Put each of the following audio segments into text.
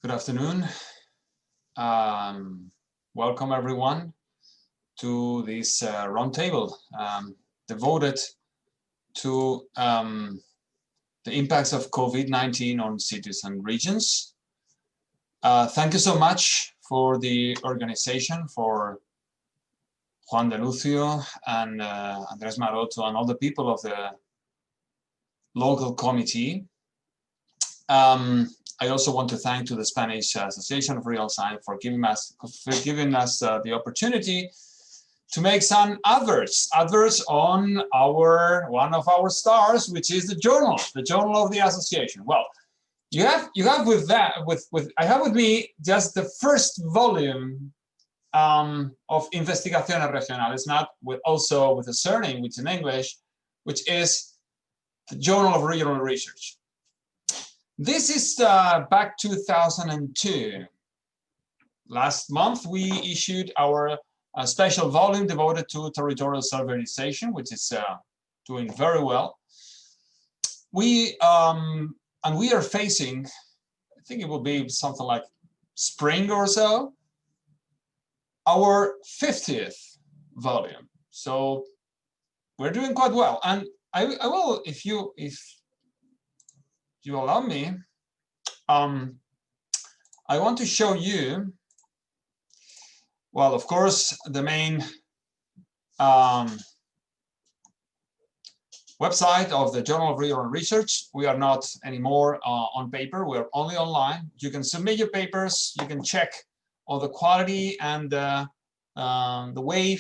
Good afternoon. Welcome everyone to this roundtable devoted to the impacts of COVID-19 on cities and regions. Thank you so much for the organization, for Juan de Lucio and Andres Maroto and all the people of the local committee. I also want to thank to the Spanish Association of Real Science for giving us the opportunity to make some adverts on one of our stars, which is the journal of the association. Well, I have with me just the first volume of Investigaciones Regionales, not also with a surname, which is in English, which is the Journal of Regional Research. This is back 2002. Last month, we issued our special volume devoted to territorial self-realization, which is doing very well. We are facing, I think it will be something like spring or so, our 50th volume. So we're doing quite well. And I will, if you allow me, I want to show you, well, of course, the main website of the Journal of Regional Research. We are not anymore on paper, we're only online. You can submit your papers, you can check all the quality and the way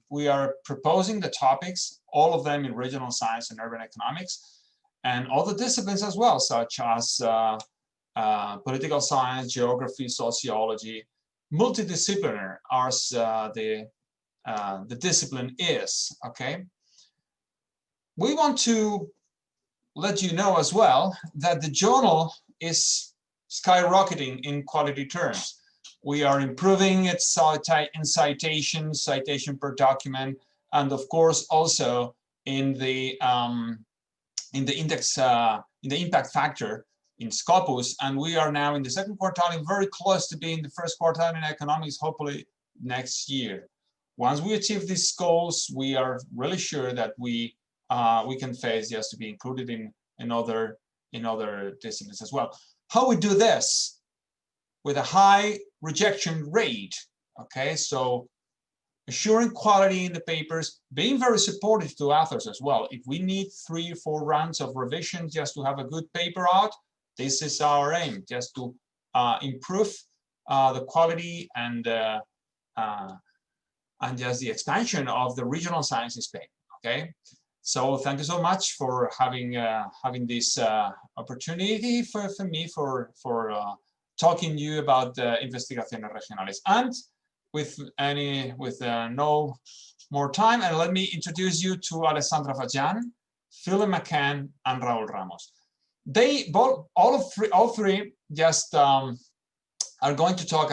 we are proposing the topics, all of them in regional science and urban economics, and other disciplines as well, such as political science, geography, sociology, multidisciplinary as the discipline is, okay? We want to let you know as well that the journal is skyrocketing in quality terms. We are improving its citation per document, and of course also in the index, in the impact factor in Scopus, and we are now in the second quartile and very close to being the first quartile in economics, hopefully next year. Once we achieve these goals, we are really sure that we can face just to be included in other disciplines as well. How we do this? With a high rejection rate, okay? So assuring quality in the papers, being very supportive to authors as well. If we need 3 or 4 rounds of revision just to have a good paper out, this is our aim, just to improve the quality and just the expansion of the regional science in Spain, okay? So thank you so much for having this opportunity for me for talking to you about Investigaciones Regionales. And with no more time, and let me introduce you to Alessandra Faggian, Philip McCann, and Raúl Ramos. They all three just are going to talk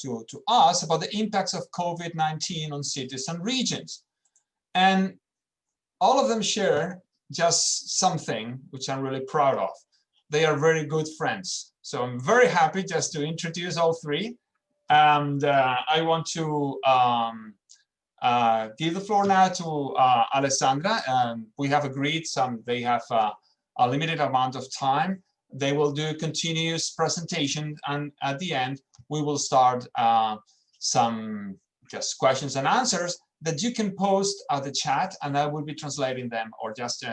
to us about the impacts of COVID-19 on cities and regions. And all of them share just something which I'm really proud of. They are very good friends. So I'm very happy just to introduce all three. And I want to give the floor now to Alessandra. We have agreed they have a limited amount of time. They will do continuous presentation, and at the end, we will start some just questions and answers that you can post at the chat, and I will be translating them or just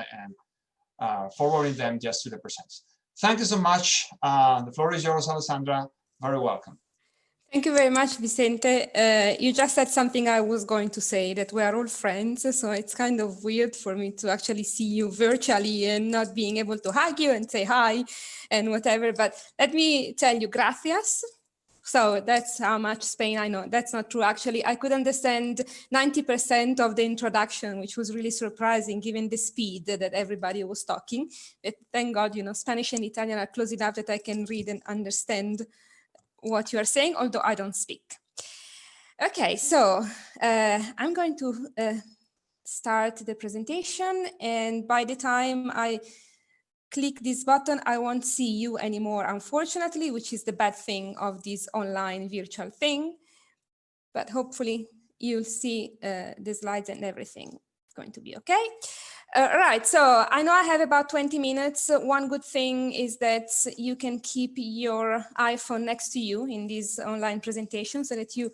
forwarding them just to the presenters. Thank you so much. The floor is yours, Alessandra. Very welcome. Thank you very much, Vicente. You just said something I was going to say, that we are all friends. So it's kind of weird for me to actually see you virtually and not being able to hug you and say hi and whatever. But let me tell you, gracias. So that's how much Spain I know. That's not true. Actually, I could understand 90% of the introduction, which was really surprising given the speed that everybody was talking. But thank God, you know, Spanish and Italian are close enough that I can read and understand what you are saying, although I don't speak. Okay, so I'm going to start the presentation, and by the time I click this button, I won't see you anymore, unfortunately, which is the bad thing of this online virtual thing. But hopefully you'll see the slides and everything is going to be okay. Right, so I know I have about 20 minutes. One good thing is that you can keep your iPhone next to you in these online presentations so that you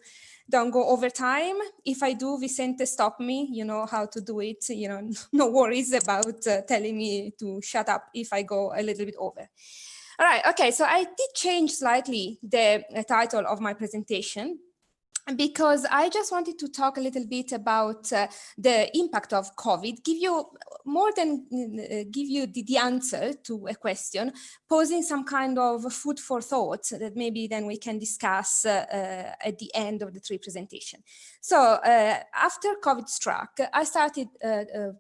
don't go over time. If I do, Vicente, stop me. You know how to do it. You know, no worries about telling me to shut up if I go a little bit over. All right, okay, so I did change slightly the title of my presentation, because I just wanted to talk a little bit about the impact of COVID, give you more than give you the answer to a question, posing some kind of food for thought that maybe then we can discuss at the end of the three presentation. So after COVID struck, I started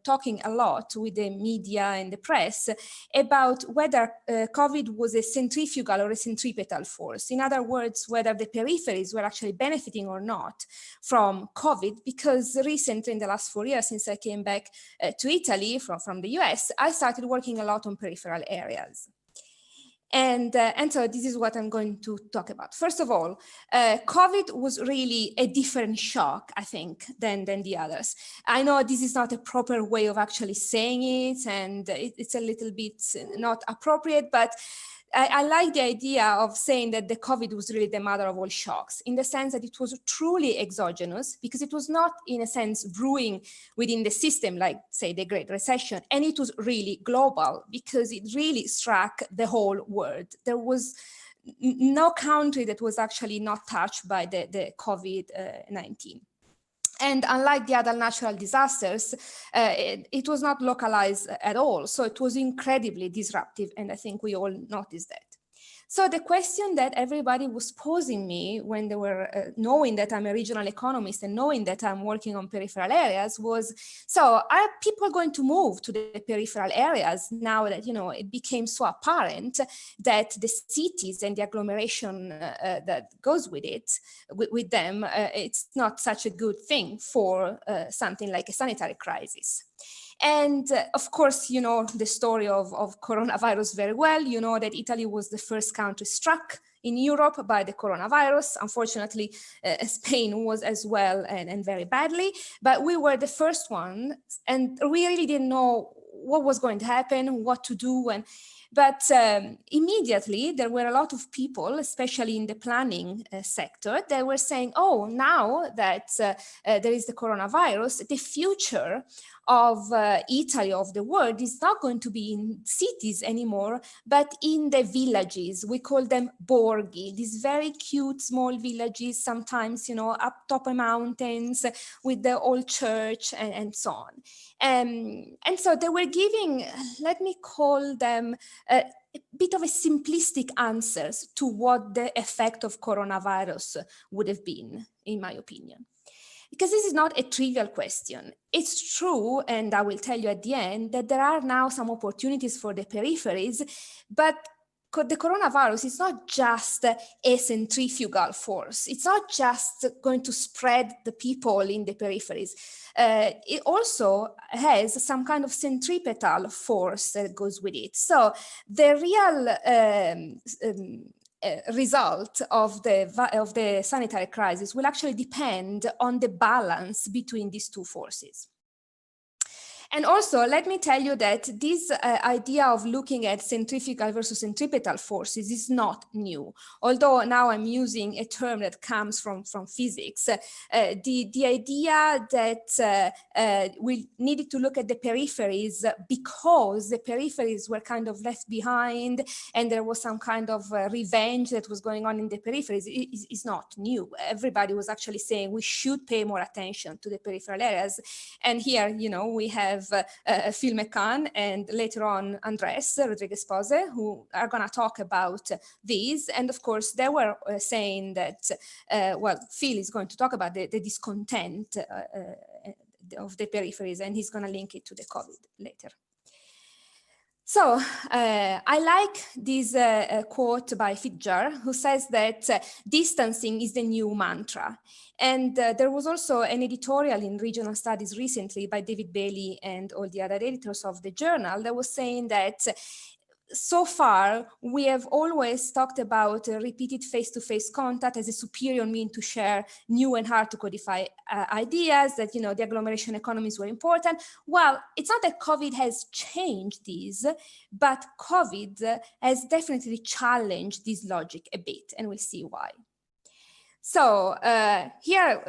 talking a lot with the media and the press about whether COVID was a centrifugal or a centripetal force. In other words, whether the peripheries were actually benefiting or not from COVID, because recently in the last 4 years since I came back to Italy from the US, I started working a lot on peripheral areas. And so this is what I'm going to talk about. First of all, COVID was really a different shock, I think, than the others. I know this is not a proper way of actually saying it, and it's a little bit not appropriate, but I like the idea of saying that the COVID was really the mother of all shocks, in the sense that it was truly exogenous, because it was not, in a sense, brewing within the system, like, say, the Great Recession, and it was really global, because it really struck the whole world. There was no country that was actually not touched by the COVID-19. And unlike the other natural disasters, it was not localized at all. So it was incredibly disruptive. And I think we all noticed that. So the question that everybody was posing me when they were knowing that I'm a regional economist and knowing that I'm working on peripheral areas was, so are people going to move to the peripheral areas now that, you know, it became so apparent that the cities and the agglomeration that goes with it, with them, it's not such a good thing for something like a sanitary crisis. And of course, you know the story of coronavirus very well. You know that Italy was the first country struck in Europe by the coronavirus. Unfortunately, Spain was as well, and very badly. But we were the first one, and we really didn't know what was going to happen, what to do. But immediately there were a lot of people, especially in the planning sector, that were saying, oh, now that there is the coronavirus, the future of Italy, of the world, is not going to be in cities anymore, but in the villages. We call them borghi, these very cute small villages, sometimes, you know, up top of mountains with the old church and so on. And so they were giving, let me call them, a bit of a simplistic answers to what the effect of coronavirus would have been, in my opinion. Because this is not a trivial question. It's true, and I will tell you at the end, that there are now some opportunities for the peripheries, but the coronavirus is not just a centrifugal force. It's not just going to spread the people in the peripheries. It also has some kind of centripetal force that goes with it. So the real result of the sanitary crisis will actually depend on the balance between these two forces. And also, let me tell you that this idea of looking at centrifugal versus centripetal forces is not new. Although now I'm using a term that comes from physics, the idea that we needed to look at the peripheries because the peripheries were kind of left behind and there was some kind of revenge that was going on in the peripheries is not new. Everybody was actually saying we should pay more attention to the peripheral areas. And here, you know, we have Phil McCann and later on Andres Rodriguez Pose, who are going to talk about these. And of course, they were saying that, well, Phil is going to talk about the discontent of the peripheries, and he's going to link it to the COVID later. So I like this quote by Faggian, who says that distancing is the new mantra. And there was also an editorial in Regional Studies recently by David Bailey and all the other editors of the journal that was saying that so far, we have always talked about repeated face-to-face contact as a superior mean to share new and hard to codify ideas, that, the agglomeration economies were important. Well, it's not that COVID has changed these, but COVID has definitely challenged this logic a bit, and we'll see why. So here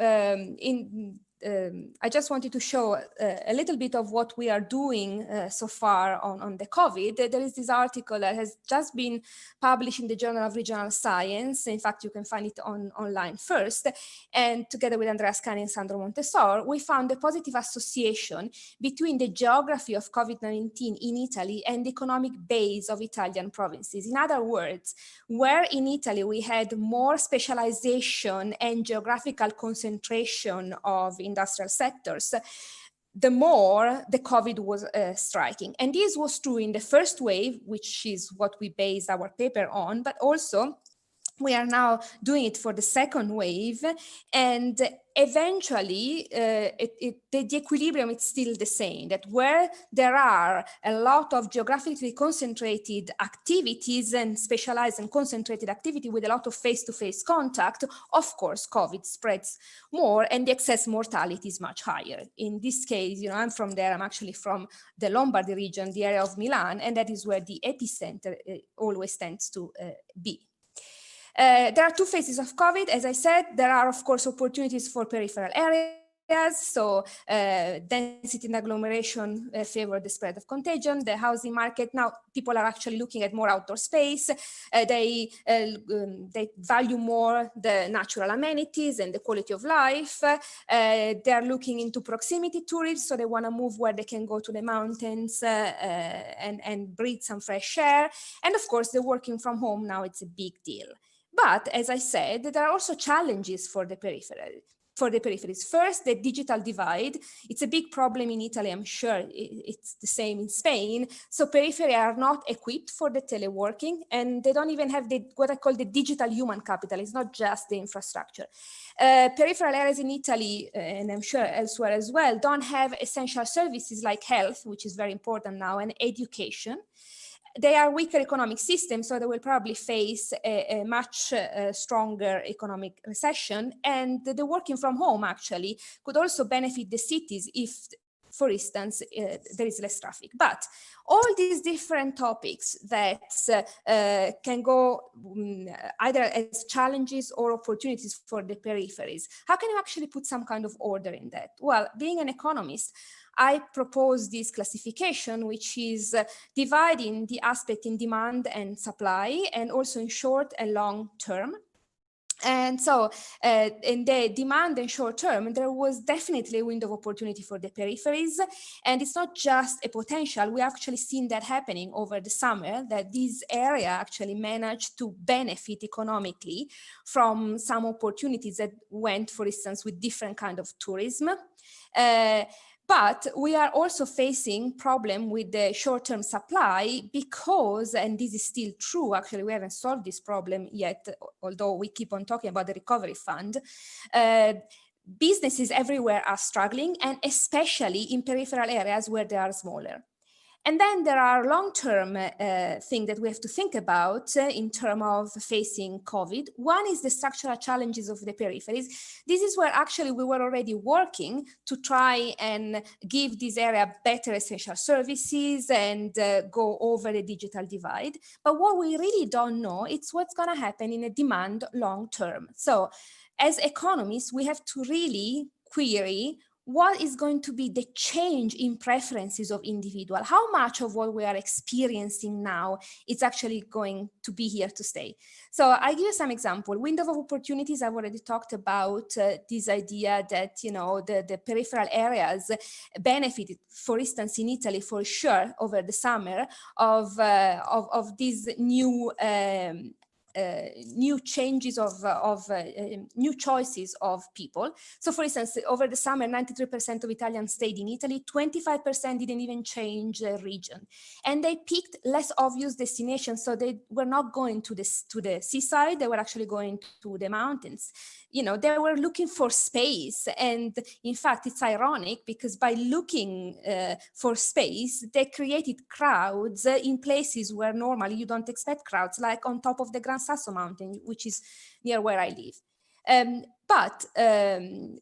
I just wanted to show a little bit of what we are doing so far on the COVID. There is this article that has just been published in the Journal of Regional Science. In fact, you can find it online first. And together with Andrea Scani and Sandro Montesor, we found a positive association between the geography of COVID-19 in Italy and the economic base of Italian provinces. In other words, where in Italy we had more specialization and geographical concentration of industrial sectors, the more the COVID was striking. And this was true in the first wave, which is what we based our paper on, but also we are now doing it for the second wave, and eventually the equilibrium is still the same, that where there are a lot of geographically concentrated activities and specialized and concentrated activity with a lot of face-to-face contact, of course, COVID spreads more and the excess mortality is much higher. In this case, I'm from there, I'm actually from the Lombardy region, the area of Milan, and that is where the epicenter always tends to be. There are two phases of COVID. As I said, there are, of course, opportunities for peripheral areas. So density and agglomeration favor the spread of contagion. The housing market, now people are actually looking at more outdoor space. They value more the natural amenities and the quality of life. They are looking into proximity tourism, so they want to move where they can go to the mountains and breathe some fresh air. And of course, the working from home now, it's a big deal. But as I said, there are also challenges for the peripheries. First, the digital divide. It's a big problem in Italy. I'm sure it's the same in Spain. So periphery are not equipped for the teleworking, and they don't even have what I call the digital human capital. It's not just the infrastructure. Peripheral areas in Italy, and I'm sure elsewhere as well, don't have essential services like health, which is very important now, and education. They are weaker economic systems, so they will probably face a much stronger economic recession. And the working from home actually could also benefit the cities if, for instance, there is less traffic. But all these different topics that can go either as challenges or opportunities for the peripheries, how can you actually put some kind of order in that? Well, being an economist, I propose this classification, which is dividing the aspect in demand and supply, and also in short and long term. And so in the demand and short term, there was definitely a window of opportunity for the peripheries. And it's not just a potential. We actually seen that happening over the summer, that this area actually managed to benefit economically from some opportunities that went, for instance, with different kind of tourism. But we are also facing problem with the short-term supply because, and this is still true, actually we haven't solved this problem yet, although we keep on talking about the recovery fund, businesses everywhere are struggling, and especially in peripheral areas where they are smaller. And then there are long-term things that we have to think about in terms of facing COVID. One is the structural challenges of the peripheries. This is where actually we were already working to try and give this area better essential services and go over the digital divide. But what we really don't know, it's what's going to happen in a demand long-term. So as economists, we have to really query what is going to be the change in preferences of individual? How much of what we are experiencing now is actually going to be here to stay? So I give you some example. Window of opportunities, I've already talked about this idea that, the peripheral areas benefited, for instance, in Italy, for sure, over the summer of these new new changes new choices of people. So for instance, over the summer, 93% of Italians stayed in Italy, 25% didn't even change region. And they picked less obvious destinations. So they were not going to the seaside, they were actually going to the mountains. You know, they were looking for space. And in fact, it's ironic because by looking for space, they created crowds in places where normally you don't expect crowds, like on top of the Gran Sasso mountain, which is near where I live.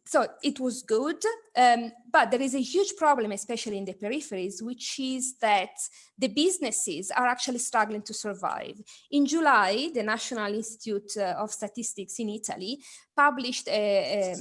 So it was good, but there is a huge problem, especially in the peripheries, which is that the businesses are actually struggling to survive. In July, the National Institute of Statistics in Italy published a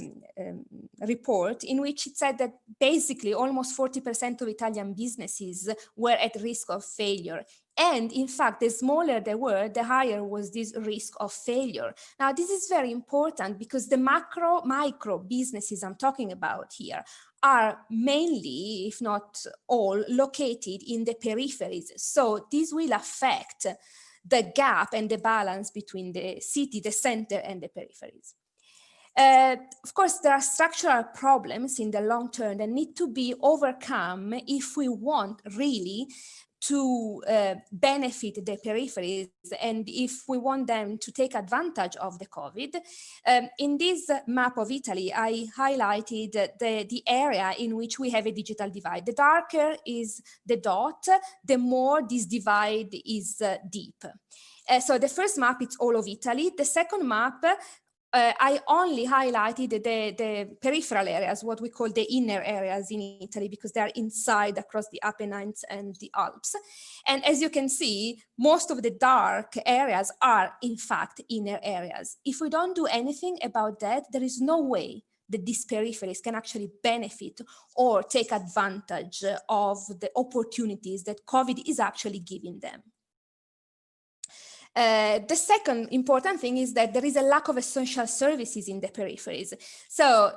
report in which it said that basically almost 40% of Italian businesses were at risk of failure. And in fact, the smaller they were, the higher was this risk of failure. Now, this is very important because the micro businesses I'm talking about here are mainly, if not all, located in the peripheries. So this will affect the gap and the balance between the city, the center, and the peripheries. Of course, there are structural problems in the long term that need to be overcome if we want really to benefit the peripheries and if we want them to take advantage of the COVID. In this map of Italy, I highlighted the area in which we have a digital divide. The darker is the dot, the more this divide is deep. So the first map, it's all of Italy. The second map, I only highlighted the peripheral areas, what we call the inner areas in Italy, because they are inside across the Apennines and the Alps. And as you can see, most of the dark areas are in fact inner areas. If we don't do anything about that, there is no way that these peripheries can actually benefit or take advantage of the opportunities that COVID is actually giving them. The second important thing is that there is a lack of essential services in the peripheries. So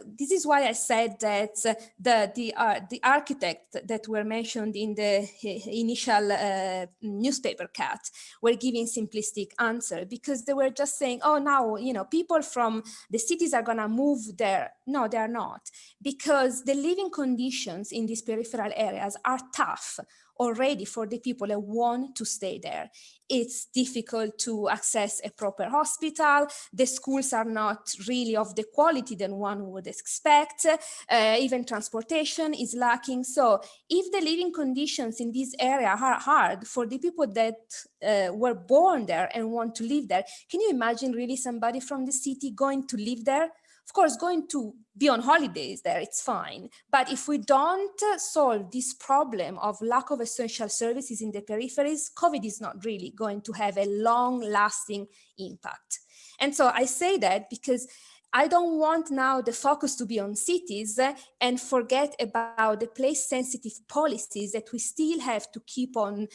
this is why I said that the architects that were mentioned in the initial newspaper cut were giving simplistic answer, because they were just saying, oh, now, you know, people from the cities are going to move there. No, they are not, because the living conditions in these peripheral areas are tough already for the people that want to stay there. It's difficult to access a proper hospital. The schools are not really of the quality that one would expect. Even transportation is lacking. So if the living conditions in this area are hard for the people that were born there and want to live there, can you imagine really somebody from the city going to live there? Of course, going to be on holidays there, it's fine. But if we don't solve this problem of lack of essential services in the peripheries, COVID is not really going to have a long-lasting impact. And so I say that because I don't want now the focus to be on cities and forget about the place-sensitive policies that we still have to keep on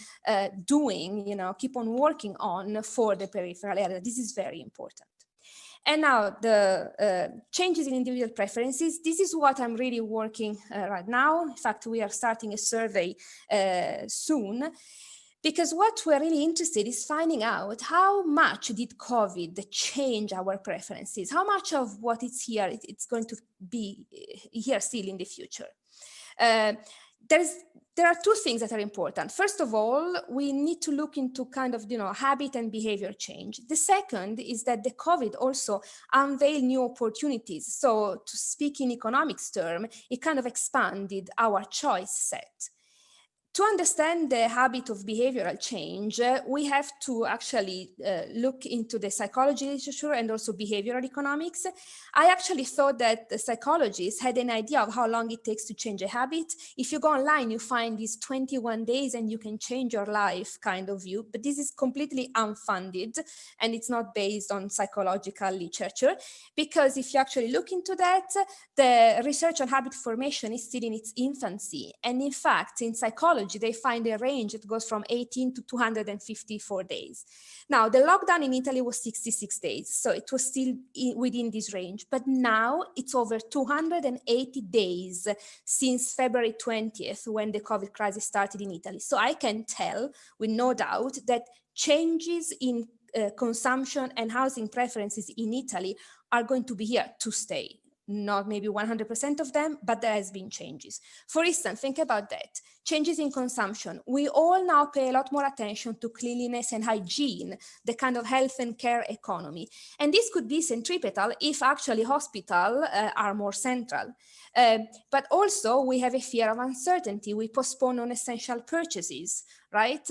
doing, you know, keep on working on for the peripheral area. This is very important. And now the changes in individual preferences. This is what I'm really working right now. In fact, we are starting a survey soon, because what we're really interested in is finding out how much did COVID change our preferences? How much of what is here, it's going to be here still in the future? There are two things that are important. First of all, we need to look into kind of, you know, habit and behavior change. The second is that the COVID also unveiled new opportunities. So to speak in economics term, it kind of expanded our choice set. To understand the habit of behavioral change, we have to actually look into the psychology literature and also behavioral economics. I actually thought that the psychologists had an idea of how long it takes to change a habit. If you go online, you find these 21 days and you can change your life kind of view, but this is completely unfunded and it's not based on psychological literature, because if you actually look into that, the research on habit formation is still in its infancy. And in fact, in psychology, they find a range that goes from 18 to 254 days. Now, the lockdown in Italy was 66 days, so it was still within this range, but now it's over 280 days since February 20th, when the COVID crisis started in Italy. So I can tell with no doubt that changes in consumption and housing preferences in Italy are going to be here to stay. Not maybe 100% of them, but there has been changes. For instance, think about that. Changes in consumption. We all now pay a lot more attention to cleanliness and hygiene, the kind of health and care economy. And this could be centripetal if actually hospitals are more central. But also we have a fear of uncertainty. We postpone non-essential purchases, right?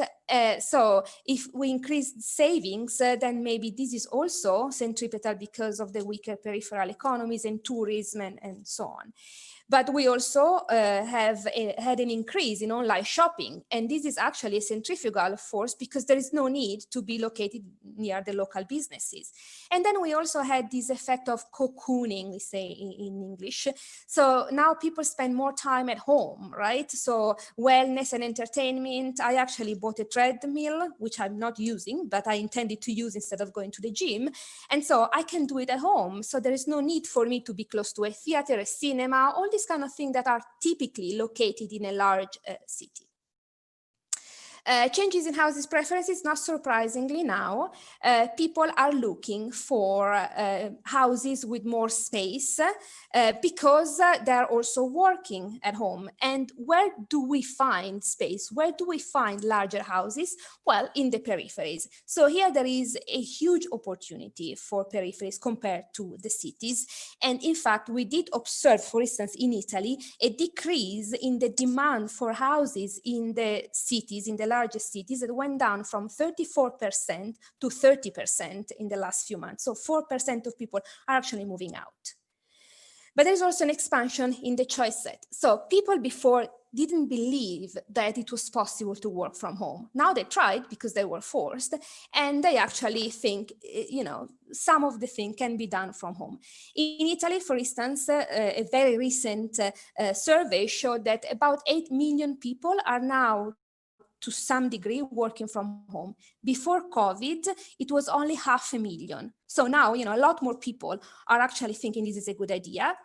So if we increase savings, then maybe this is also centripetal because of the weaker peripheral economies and tourism and so on. But we also have had an increase in online shopping. And this is actually a centrifugal force because there is no need to be located near the local businesses. And then we also had this effect of cocooning, we say in English. So now people spend more time at home, right? So wellness and entertainment. I actually bought a treadmill, which I'm not using, but I intended to use instead of going to the gym. And so I can do it at home. So there is no need for me to be close to a theater, a cinema, all these kind of things that are typically located in a large city. Changes in houses preferences, not surprisingly now, people are looking for houses with more space because they're also working at home. And where do we find space? Where do we find larger houses? Well, in the peripheries. So here there is a huge opportunity for peripheries compared to the cities. And in fact, we did observe, for instance, in Italy, a decrease in the demand for houses in the cities, in the largest cities, that went down from 34% to 30% in the last few months. So 4% of people are actually moving out. But there's also an expansion in the choice set. So people before didn't believe that it was possible to work from home. Now they tried because they were forced, and they actually think, you know, some of the things can be done from home. In Italy, for instance, a very recent survey showed that about 8 million people are now to some degree working from home. Before COVID, it was only 500,000. So now, you know, a lot more people are actually thinking this is a good idea.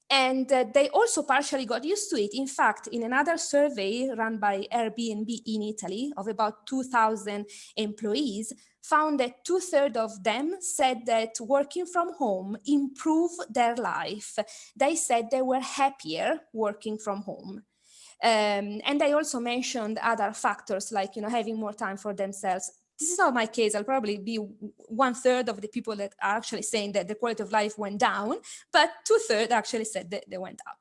And they also partially got used to it. In fact, in another survey run by Airbnb in Italy of about 2,000 employees, found that 2/3 of them said that working from home improved their life. They said they were happier working from home. And I also mentioned other factors like, you know, having more time for themselves. This is not my case. I'll probably be 1/3 of the people that are actually saying that the quality of life went down, but 2/3 actually said that they went up.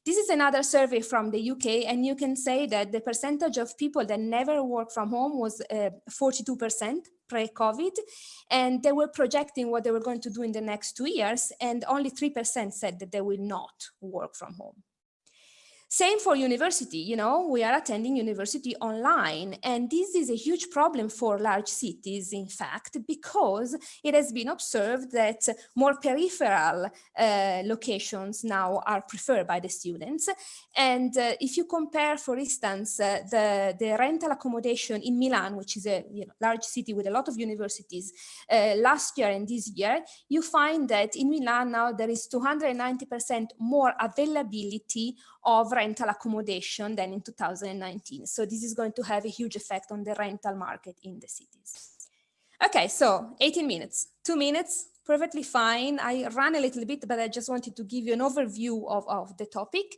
This is another survey from the UK, and you can say that the percentage of people that never work from home was 42% pre-COVID, and they were projecting what they were going to do in the next 2 years, and only 3% said that they will not work from home. Same for university, you know, we are attending university online, and this is a huge problem for large cities, in fact, because it has been observed that more peripheral locations now are preferred by the students. And if you compare, for instance, the rental accommodation in Milan, which is a large city with a lot of universities, last year and this year, you find that in Milan now there is 290% more availability of rental accommodation than in 2019. So this is going to have a huge effect on the rental market in the cities. Okay, so 18 minutes, 2 minutes, perfectly fine. I ran a little bit, but I just wanted to give you an overview of the topic.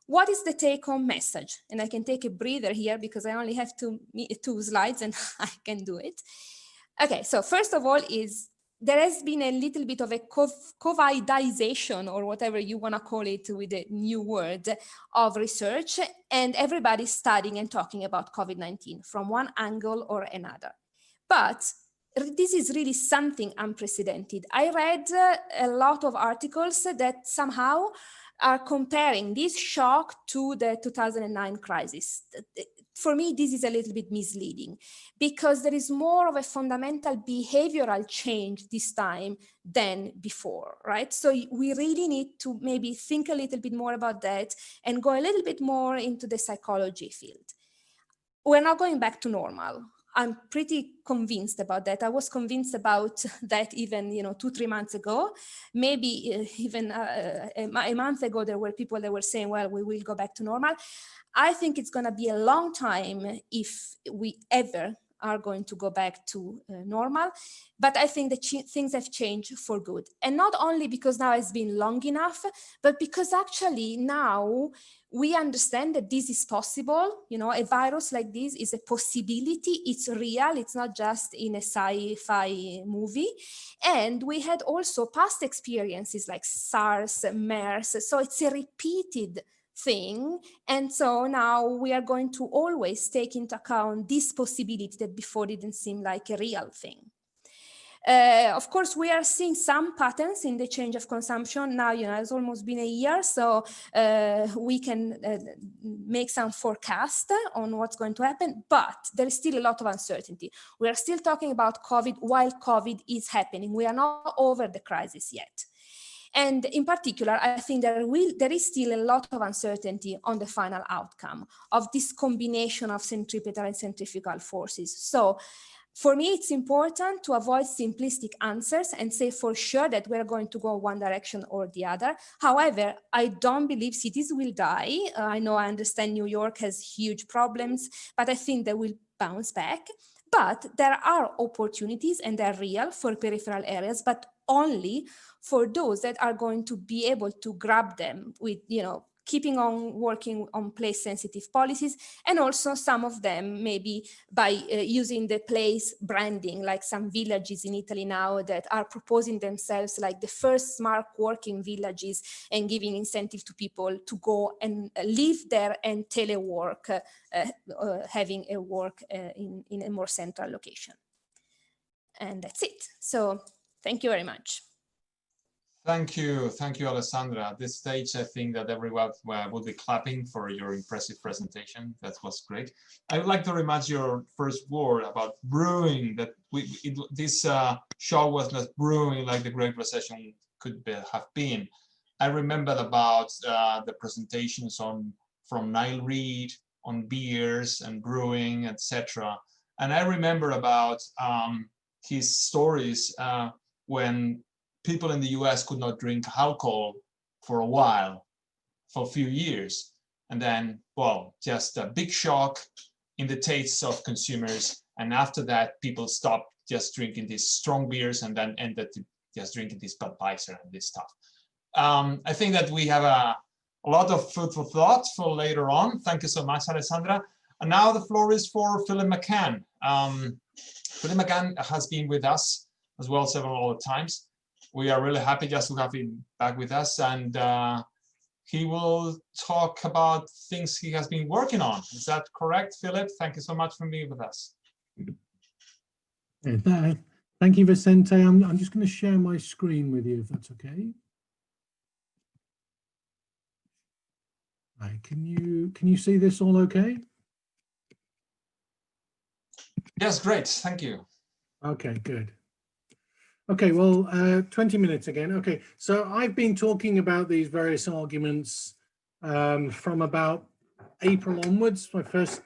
What is the take-home message? And I can take a breather here because I only have two slides and I can do it. Okay, so first of all is there has been a little bit of a COVIDization, or whatever you want to call it with a new word, of research, and everybody's studying and talking about COVID-19 from one angle or another. But this is really something unprecedented. I read a lot of articles that somehow are comparing this shock to the 2009 crisis. For me, this is a little bit misleading because there is more of a fundamental behavioral change this time than before, right? So we really need to maybe think a little bit more about that and go a little bit more into the psychology field. We're not going back to normal. I'm pretty convinced about that. I was convinced about that even 2-3 months ago. Maybe even a month ago, there were people that were saying, well, we will go back to normal. I think it's going to be a long time if we ever are going to go back to normal. But I think that things have changed for good. And not only because now it's been long enough, but because actually now we understand that this is possible. You know, a virus like this is a possibility. It's real. It's not just in a sci-fi movie. And we had also past experiences like SARS, MERS. So it's a repeated thing. And so now we are going to always take into account this possibility that before didn't seem like a real thing. Of course, we are seeing some patterns in the change of consumption. Now, you know, it's almost been a year, so we can make some forecast on what's going to happen, but there is still a lot of uncertainty. We are still talking about COVID while COVID is happening. We are not over the crisis yet. And in particular, I think there is still a lot of uncertainty on the final outcome of this combination of centripetal and centrifugal forces. So for me, it's important to avoid simplistic answers and say for sure that we're going to go one direction or the other. However, I don't believe cities will die. I understand New York has huge problems, but I think they will bounce back. But there are opportunities, and they're real for peripheral areas, but only for those that are going to be able to grab them with, you know, keeping on working on place-sensitive policies, and also some of them maybe by using the place branding, like some villages in Italy now that are proposing themselves like the first smart working villages and giving incentive to people to go and live there and telework, having a work in a more central location. And that's it. So thank you very much. Thank you, Alessandra. At this stage, I think that everyone will be clapping for your impressive presentation. That was great. I would like to remind your first word about brewing, that this show was not brewing like the Great Recession could have been. I remembered about the presentations from Niall Reed on beers and brewing, etc. And I remember about his stories when people in the US could not drink alcohol for a while, for a few years. And then, well, just a big shock in the tastes of consumers. And after that, people stopped just drinking these strong beers and then ended to just drinking this Budweiser and this stuff. I think that we have a lot of food for thought for later on. Thank you so much, Alessandra. And now the floor is for Philip McCann. Philip McCann has been with us as well several other times. We are really happy just to have him back with us, and he will talk about things he has been working on. Is that correct, Philip? Thank you so much for being with us. Thank you, Vicente. I'm just going to share my screen with you, if that's okay. Right, can you see this all okay? Yes, great. Thank you. Okay, good. Okay, well, 20 minutes again. Okay, so I've been talking about these various arguments from about April onwards. I first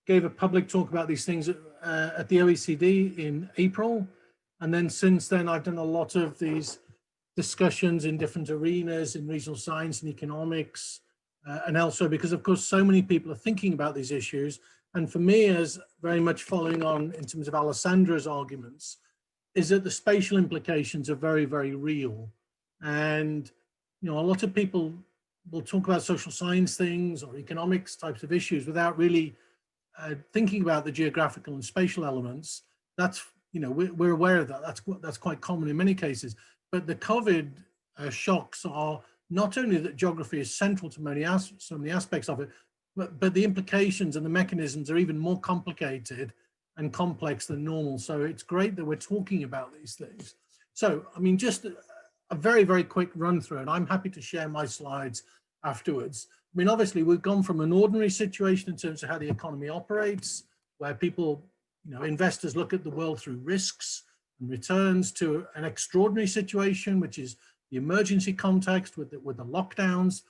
gave a public talk about these things at the OECD in April. And then since then, I've done a lot of these discussions in different arenas, in regional science and economics, and elsewhere, because of course, so many people are thinking about these issues. And for me, as very much following on in terms of Alessandra's arguments, is that the spatial implications are very, very real. And, you know, a lot of people will talk about social science things or economics types of issues without really thinking about the geographical and spatial elements. That's, you know, we're aware of that. That's quite common in many cases. But the COVID shocks are not only that geography is central to so many aspects of it, but the implications and the mechanisms are even more complicated and complex than normal. So it's great that we're talking about these things. So, I mean, just a very, very quick run through, and I'm happy to share my slides afterwards. I mean, obviously, we've gone from an ordinary situation in terms of how the economy operates, where people, you know, investors look at the world through risks and returns, to an extraordinary situation, which is the emergency context with the lockdowns.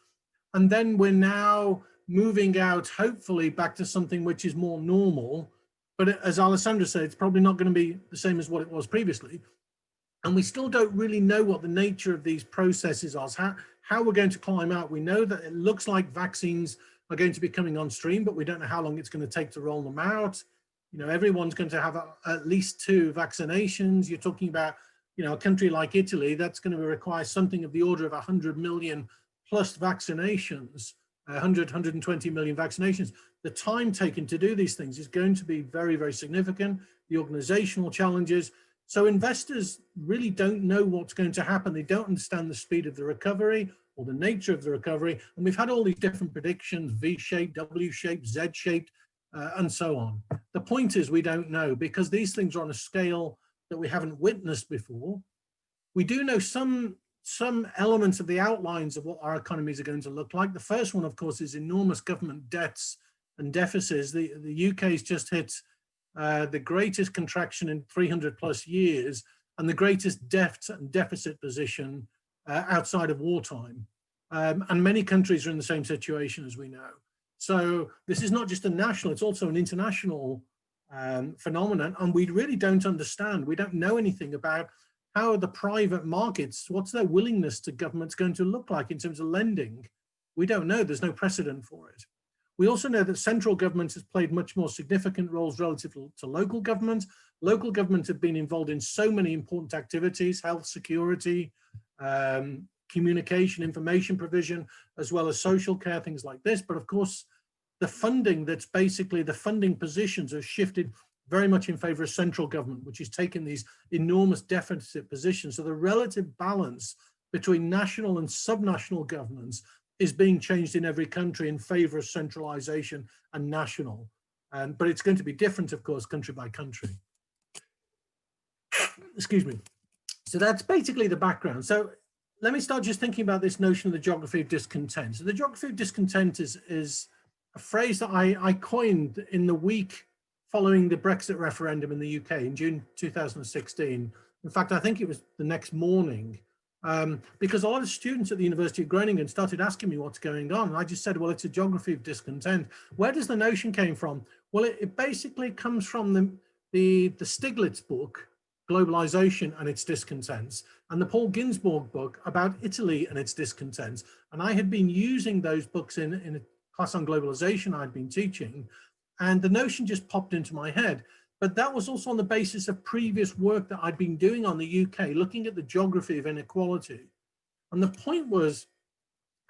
And then we're now moving out, hopefully, back to something which is more normal. But as Alessandra said, it's probably not going to be the same as what it was previously. And we still don't really know what the nature of these processes are, how we're going to climb out. We know that it looks like vaccines are going to be coming on stream, but we don't know how long it's going to take to roll them out. you know, everyone's going to have at least 2 vaccinations. You're talking about, you know, a country like Italy, that's going to require something of the order of 100 million plus vaccinations, 120 million vaccinations. The time taken to do these things is going to be very, very significant. The organizational challenges. So investors really don't know what's going to happen. They don't understand the speed of the recovery or the nature of the recovery. And we've had all these different predictions, V-shaped, W-shaped, Z-shaped, and so on. The point is we don't know, because these things are on a scale that we haven't witnessed before. We do know some elements of the outlines of what our economies are going to look like. The first one, of course, is enormous government debts and deficits. The UK's just hit the greatest contraction in 300 plus years and the greatest debt and deficit position outside of wartime. And many countries are in the same situation, as we know. So this is not just a national, it's also an international phenomenon. And we really don't understand, we don't know anything about how the private markets, what's their willingness to governments going to look like in terms of lending? We don't know, there's no precedent for it. We also know that central government has played much more significant roles relative to local government. Local government have been involved in so many important activities, health, security, communication, information provision, as well as social care, things like this. But of course, the funding, that's basically the funding positions have shifted very much in favor of central government, which has taken these enormous deficit positions. So the relative balance between national and subnational governance is being changed in every country in favor of centralization and national. But it's going to be different, of course, country by country. Excuse me. So that's basically the background. So let me start just thinking about this notion of the geography of discontent. So the geography of discontent is a phrase that I coined in the week following the Brexit referendum in the UK in June 2016. In fact, I think it was the next morning, because a lot of students at the University of Groningen started asking me what's going on. And I just said, well, it's a geography of discontent. Where does the notion came from? Well, it basically comes from the Stiglitz book, Globalization and Its Discontents, and the Paul Ginsborg book about Italy and its discontents. And I had been using those books in a class on globalization I'd been teaching, and the notion just popped into my head. But that was also on the basis of previous work that I'd been doing on the UK, looking at the geography of inequality. And the point was,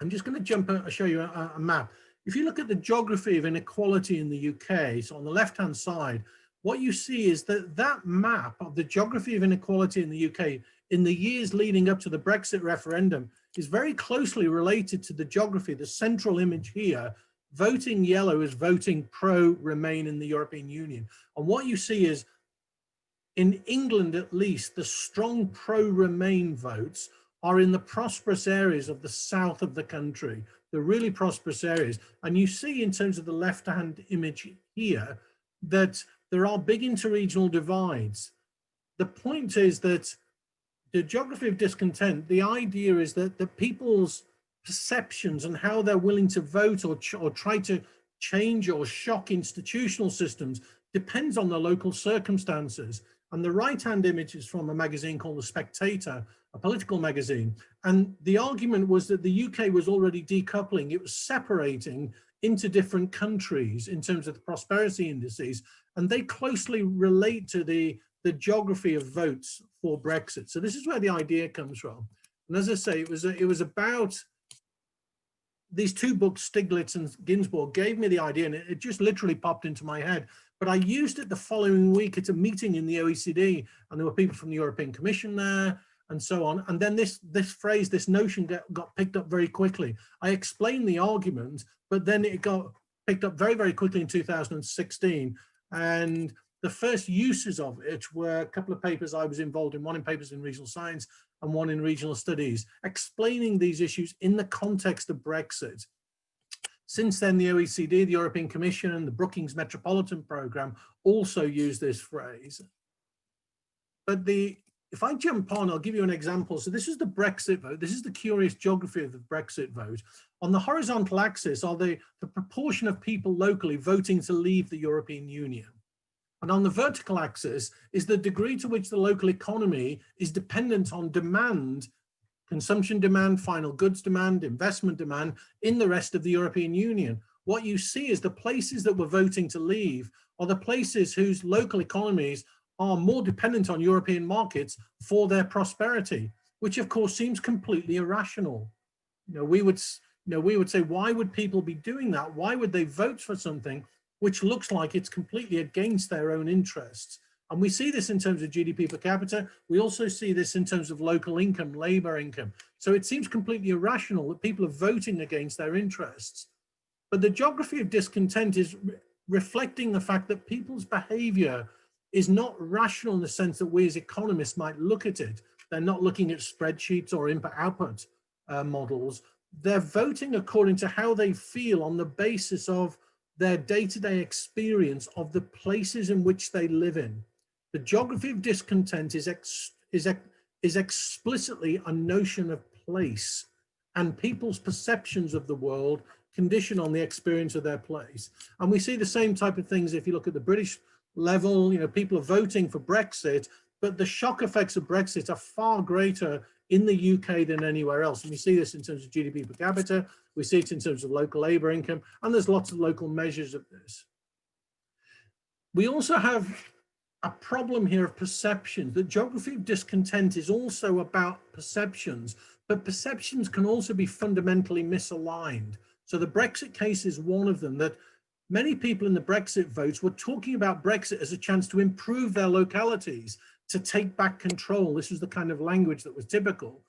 I'm just going to show you a map. If you look at the geography of inequality in the UK, so on the left-hand side, what you see is that that map of the geography of inequality in the UK in the years leading up to the Brexit referendum is very closely related to the geography, the central image here. Voting yellow is voting pro-Remain in the European Union. And what you see is, in England at least, the strong pro-Remain votes are in the prosperous areas of the south of the country, the really prosperous areas. And you see in terms of the left-hand image here, that there are big interregional divides. The point is that the geography of discontent, the idea is that the people's perceptions and how they're willing to vote or try to change or shock institutional systems depends on the local circumstances. And the right-hand image is from a magazine called The Spectator, a political magazine. And the argument was that the UK was already decoupling. It was separating into different countries in terms of the prosperity indices, and they closely relate to the geography of votes for Brexit. So this is where the idea comes from. And as I say, it was about these two books, Stiglitz and Ginsborg, gave me the idea, and it just literally popped into my head. But I used it the following week at a meeting in the OECD, and there were people from the European Commission there and so on. And then this phrase, this notion got picked up very quickly. I explained the argument, but then it got picked up very, very quickly in 2016. And the first uses of it were a couple of papers I was involved in, one in papers in regional science and one in regional studies, explaining these issues in the context of Brexit. Since then, the OECD, the European Commission, and the Brookings Metropolitan Programme also use this phrase. But if I jump on, I'll give you an example. So this is the Brexit vote. This is the curious geography of the Brexit vote. On the horizontal axis are the proportion of people locally voting to leave the European Union. And on the vertical axis is the degree to which the local economy is dependent on demand, consumption demand, final goods demand, investment demand in the rest of the European Union. What you see is the places that were voting to leave are the places whose local economies are more dependent on European markets for their prosperity, which of course seems completely irrational. We would say, why would people be doing that? Why would they vote for something which looks like it's completely against their own interests? And we see this in terms of GDP per capita. We also see this in terms of local income, labor income. So it seems completely irrational that people are voting against their interests. But the geography of discontent is reflecting the fact that people's behavior is not rational in the sense that we as economists might look at it. They're not looking at spreadsheets or input-output models. They're voting according to how they feel on the basis of their day-to-day experience of the places in which they live in. The geography of discontent is explicitly a notion of place, and people's perceptions of the world condition on the experience of their place. And we see the same type of things if you look at the British level. People are voting for Brexit, but the shock effects of Brexit are far greater in the UK than anywhere else. And we see this in terms of GDP per capita, we see it in terms of local labor income, and there's lots of local measures of this. We also have a problem here of perception. The geography of discontent is also about perceptions, but perceptions can also be fundamentally misaligned. So the Brexit case is one of them, that many people in the Brexit votes were talking about Brexit as a chance to improve their localities, to take back control. This was the kind of language that was typical.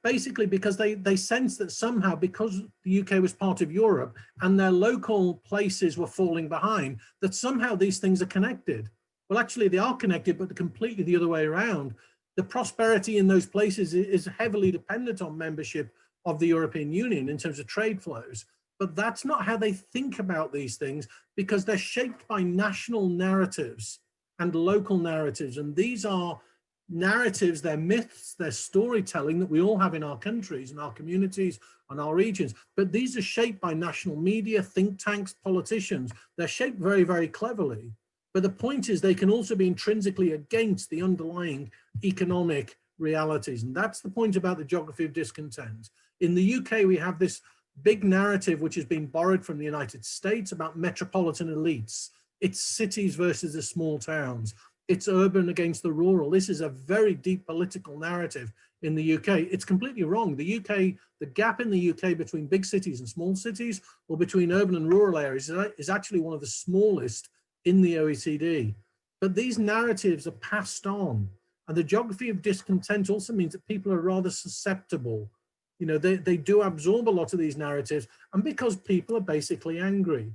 Basically because they sensed that somehow, because the UK was part of Europe and their local places were falling behind, that somehow these things are connected. Well, actually they are connected, but completely the other way around. The prosperity in those places is heavily dependent on membership of the European Union in terms of trade flows. But that's not how they think about these things, because they're shaped by national narratives and local narratives. And these are narratives, they're myths, they're storytelling that we all have in our countries, in our communities, and our regions. But these are shaped by national media, think tanks, politicians. They're shaped very, very cleverly. But the point is they can also be intrinsically against the underlying economic realities. And that's the point about the geography of discontent. In the UK, we have this big narrative which has been borrowed from the United States about metropolitan elites. It's cities versus the small towns. It's urban against the rural. This is a very deep political narrative in the UK. It's completely wrong. The UK, the gap in the UK between big cities and small cities, or between urban and rural areas, is actually one of the smallest in the OECD. But these narratives are passed on. And the geography of discontent also means that people are rather susceptible. They do absorb a lot of these narratives, and because people are basically angry.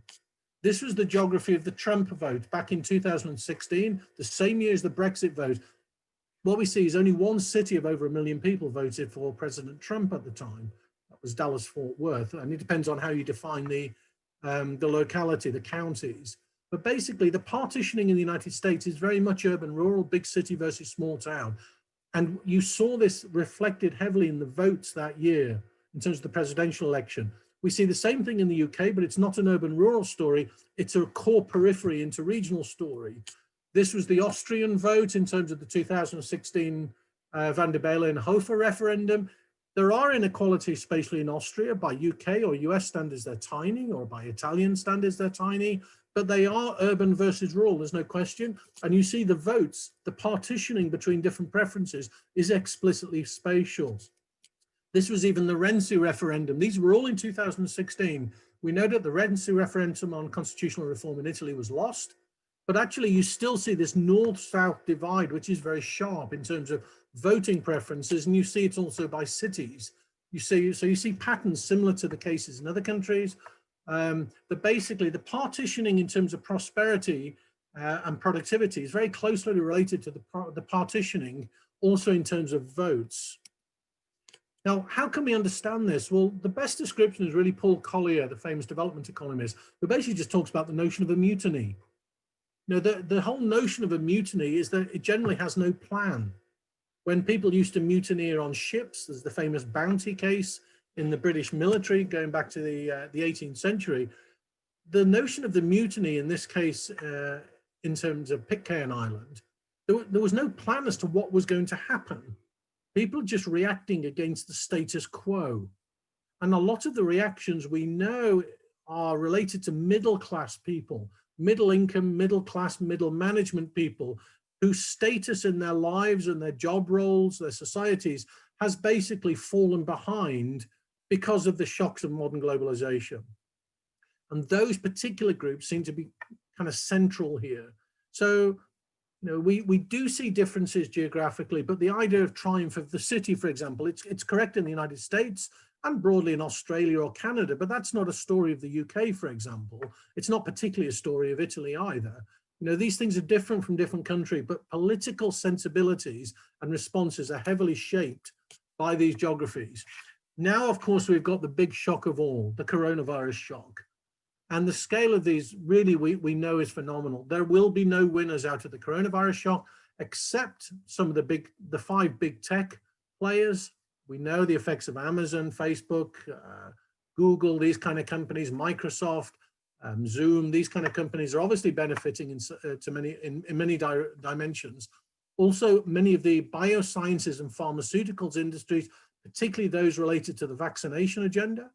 This was the geography of the Trump vote back in 2016, the same year as the Brexit vote. What we see is only one city of over 1 million people voted for President Trump at the time. That was Dallas-Fort Worth, and it depends on how you define the locality, the counties. But basically, the partitioning in the United States is very much urban-rural, big city versus small town. And you saw this reflected heavily in the votes that year in terms of the presidential election. We see the same thing in the UK, but it's not an urban-rural story. It's a core periphery interregional story. This was the Austrian vote in terms of the 2016 Van der Bellen and Hofer referendum. There are inequalities, spatially in Austria, by UK or US standards, they're tiny, or by Italian standards, they're tiny, but they are urban versus rural, there's no question. And you see the votes, the partitioning between different preferences is explicitly spatial. This was even the Renzi referendum. These were all in 2016. We know that the Renzi referendum on constitutional reform in Italy was lost, but actually you still see this north-south divide, which is very sharp in terms of voting preferences, and you see it also by cities. You see patterns similar to the cases in other countries, but basically the partitioning in terms of prosperity and productivity is very closely related to the partitioning also in terms of votes. Now, how can we understand this? Well, the best description is really Paul Collier, the famous development economist, who basically just talks about the notion of a mutiny. The whole notion of a mutiny is that it generally has no plan. When people used to mutineer on ships, there's the famous Bounty case in the British military going back to the 18th century. The notion of the mutiny in this case, in terms of Pitcairn Island, there was no plan as to what was going to happen. People just reacting against the status quo. And a lot of the reactions we know are related to middle-class people, middle income, middle class, middle management people whose status in their lives and their job roles, their societies, has basically fallen behind because of the shocks of modern globalization. And those particular groups seem to be kind of central here. So, you know, we do see differences geographically, but the idea of triumph of the city, for example, it's correct in the United States and broadly in Australia or Canada, but that's not a story of the UK, for example. It's not particularly a story of Italy either. You know, these things are different from different countries, but political sensibilities and responses are heavily shaped by these geographies. Now, of course, we've got the big shock of all, the coronavirus shock. And the scale of these really we know is phenomenal. There will be no winners out of the coronavirus shock, except some of the 5 big tech players. We know the effects of Amazon, Facebook, Google, these kind of companies, Microsoft, Zoom, these kind of companies are obviously benefiting in many dimensions. Also, many of the biosciences and pharmaceuticals industries, particularly those related to the vaccination agenda.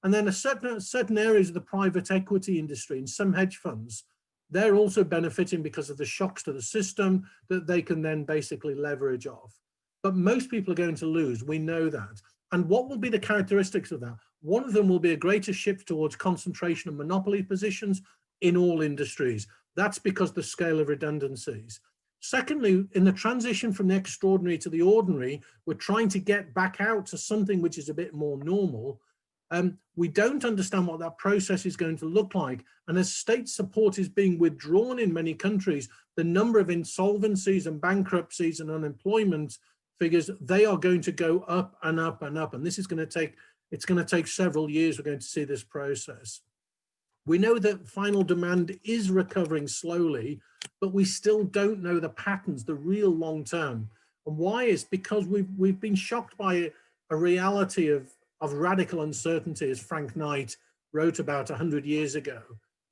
And then certain areas of the private equity industry and some hedge funds, they're also benefiting because of the shocks to the system that they can then basically leverage off. But most people are going to lose, we know that. And what will be the characteristics of that? One of them will be a greater shift towards concentration of monopoly positions in all industries. That's because the scale of redundancies. Secondly, in the transition from the extraordinary to the ordinary, we're trying to get back out to something which is a bit more normal. We don't understand what that process is going to look like. And as state support is being withdrawn in many countries, the number of insolvencies and bankruptcies and unemployment figures, they are going to go up and up and up. And this is going to take several years. We're going to see this process. We know that final demand is recovering slowly, but we still don't know the patterns, the real long term. And why is because we've been shocked by a reality of radical uncertainty, as Frank Knight wrote about 100 years ago.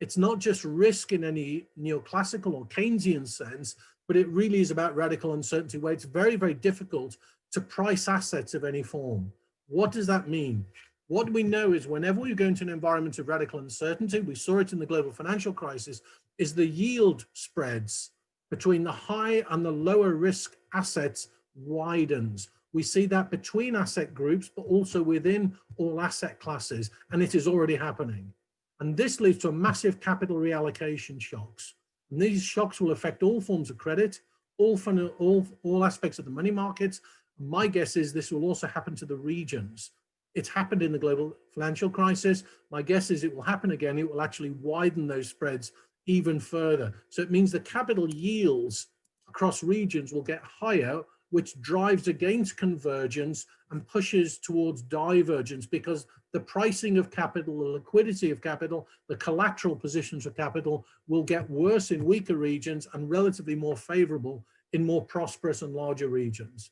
It's not just risk in any neoclassical or Keynesian sense, but it really is about radical uncertainty where it's very, very difficult to price assets of any form. What does that mean? What we know is whenever we go into an environment of radical uncertainty, we saw it in the global financial crisis, is the yield spreads between the high and the lower risk assets widens. We see that between asset groups, but also within all asset classes, and it is already happening. And this leads to a massive capital reallocation shocks. And these shocks will affect all forms of credit, all aspects of the money markets. My guess is this will also happen to the regions. It's happened in the global financial crisis. My guess is it will happen again. It will actually widen those spreads even further. So it means the capital yields across regions will get higher, which drives against convergence and pushes towards divergence because the pricing of capital, the liquidity of capital, the collateral positions of capital will get worse in weaker regions and relatively more favorable in more prosperous and larger regions.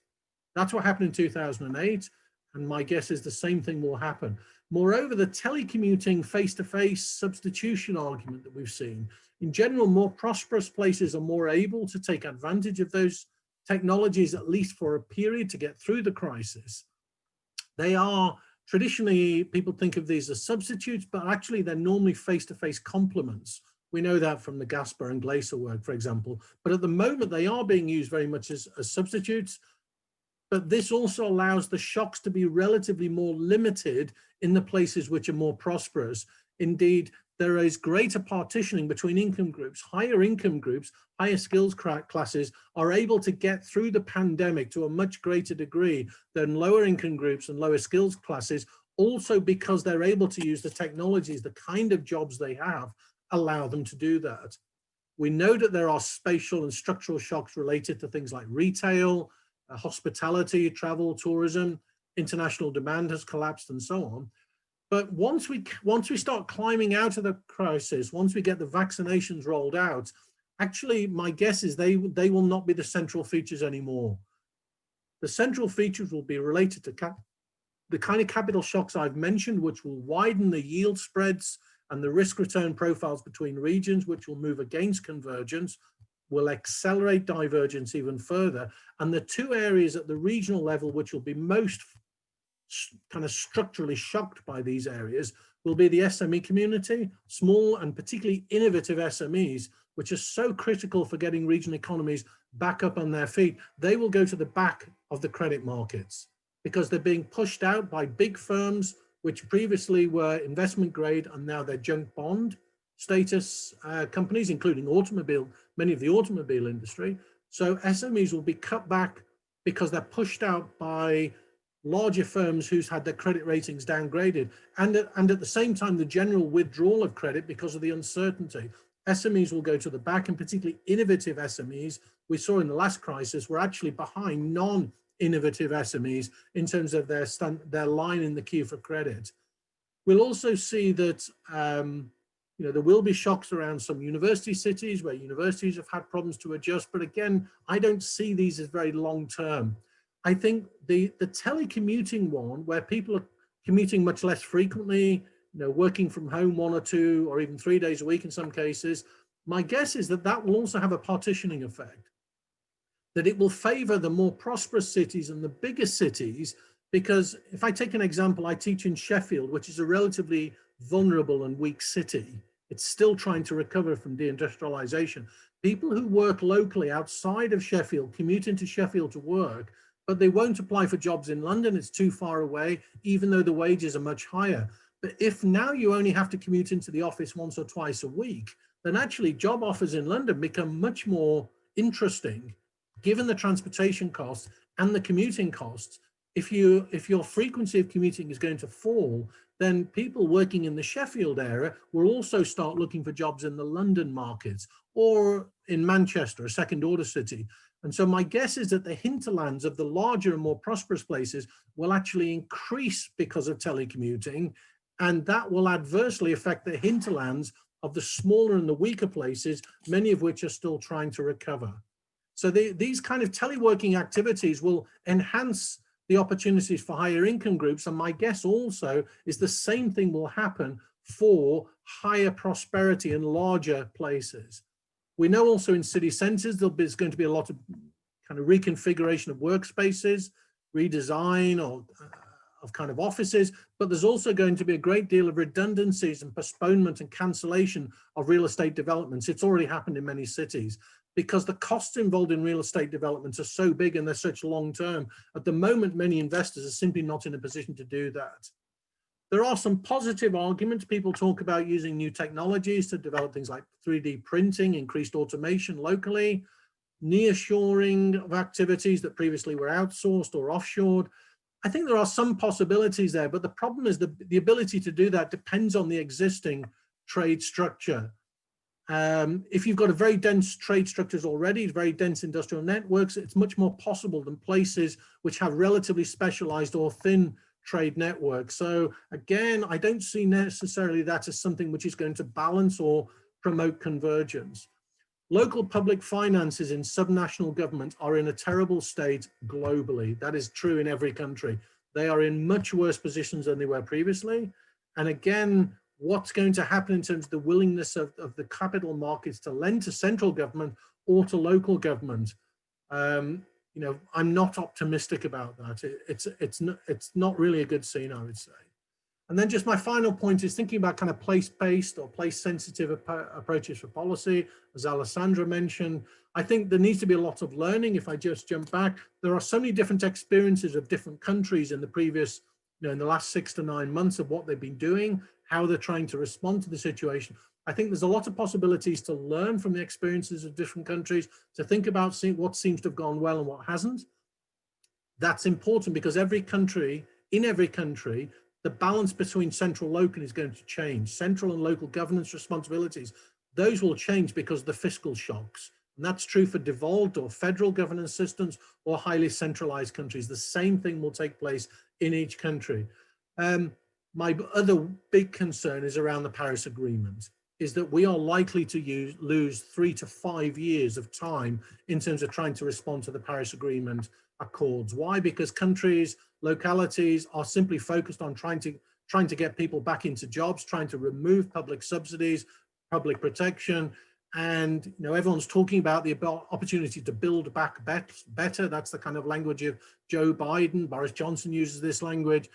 That's what happened in 2008. And my guess is the same thing will happen. Moreover, the telecommuting face-to-face substitution argument that we've seen, in general, more prosperous places are more able to take advantage of those technologies, at least for a period, to get through the crisis. They are traditionally, people think of these as substitutes, but actually they're normally face-to-face complements. We know that from the Gasper and Glaser work, for example. But at the moment, they are being used very much as substitutes. But this also allows the shocks to be relatively more limited in the places which are more prosperous. Indeed, there is greater partitioning between income groups. Higher income groups, higher skills classes are able to get through the pandemic to a much greater degree than lower income groups and lower skills classes, also because they're able to use the technologies, the kind of jobs they have allow them to do that. We know that there are spatial and structural shocks related to things like retail, hospitality, travel, tourism, international demand has collapsed and so on. But once we start climbing out of the crisis, once we get the vaccinations rolled out, actually my guess is they will not be the central features anymore. The central features will be related to the kind of capital shocks I've mentioned, which will widen the yield spreads and the risk return profiles between regions, which will move against convergence, will accelerate divergence even further. And the two areas at the regional level which will be most kind of structurally shocked by these areas will be the SME community, small and particularly innovative SMEs, which are so critical for getting regional economies back up on their feet. They will go to the back of the credit markets because they're being pushed out by big firms, which previously were investment grade and now they're junk bond status companies, including many of the automobile industry. So SMEs will be cut back because they're pushed out by larger firms who's had their credit ratings downgraded. And at the same time, the general withdrawal of credit because of the uncertainty. SMEs will go to the back, and particularly innovative SMEs, we saw in the last crisis, were actually behind non-innovative SMEs in terms of their line in the queue for credit. We'll also see that there will be shocks around some university cities where universities have had problems to adjust. But again, I don't see these as very long-term. I think the telecommuting one, where people are commuting much less frequently, working from home 1 or 2 or even 3 days a week in some cases, my guess is that that will also have a partitioning effect, that it will favor the more prosperous cities and the bigger cities. Because if I take an example, I teach in Sheffield, which is a relatively vulnerable and weak city. It's still trying to recover from deindustrialization. People who work locally outside of Sheffield commute into Sheffield to work, but they won't apply for jobs in London. It's too far away, even though the wages are much higher. But if now you only have to commute into the office once or twice a week, then actually job offers in London become much more interesting, given the transportation costs and the commuting costs. If your frequency of commuting is going to fall, then people working in the Sheffield area will also start looking for jobs in the London markets or in Manchester, a second order city. And so my guess is that the hinterlands of the larger and more prosperous places will actually increase because of telecommuting, and that will adversely affect the hinterlands of the smaller and the weaker places, many of which are still trying to recover. So these kind of teleworking activities will enhance the opportunities for higher income groups. And my guess also is the same thing will happen for higher prosperity in larger places. We know also in city centers, there's going to be a lot of kind of reconfiguration of workspaces, redesign of kind of offices, but there's also going to be a great deal of redundancies and postponement and cancellation of real estate developments. It's already happened in many cities, because the costs involved in real estate developments are so big and they're such long-term. At the moment, many investors are simply not in a position to do that. There are some positive arguments. People talk about using new technologies to develop things like 3D printing, increased automation locally, nearshoring of activities that previously were outsourced or offshored. I think there are some possibilities there, but the problem is the ability to do that depends on the existing trade structure. If you've got a very dense trade structures already, very dense industrial networks, it's much more possible than places which have relatively specialized or thin trade networks. So again, I don't see necessarily that as something which is going to balance or promote convergence. Local public finances in subnational government are in a terrible state globally. That is true in every country. They are in much worse positions than they were previously. And again, what's going to happen in terms of the willingness of the capital markets to lend to central government or to local government? I'm not optimistic about that. It's not really a good scene, I would say. And then just my final point is thinking about kind of place-based or place-sensitive approaches for policy, as Alessandra mentioned. I think there needs to be a lot of learning. If I just jump back, there are so many different experiences of different countries in the previous, in the last 6 to 9 months of what they've been doing, how they're trying to respond to the situation. I think there's a lot of possibilities to learn from the experiences of different countries, to think about what seems to have gone well and what hasn't. That's important because in every country, the balance between central and local is going to change. Central and local governance responsibilities, those will change because of the fiscal shocks. And that's true for devolved or federal governance systems or highly centralized countries. The same thing will take place in each country. My other big concern is around the Paris Agreement, is that we are likely to lose 3 to 5 years of time in terms of trying to respond to the Paris Agreement accords. Why? Because countries, localities are simply focused on trying to get people back into jobs, trying to remove public subsidies, public protection. And everyone's talking about the opportunity to build back better. That's the kind of language of Joe Biden. Boris Johnson uses this language.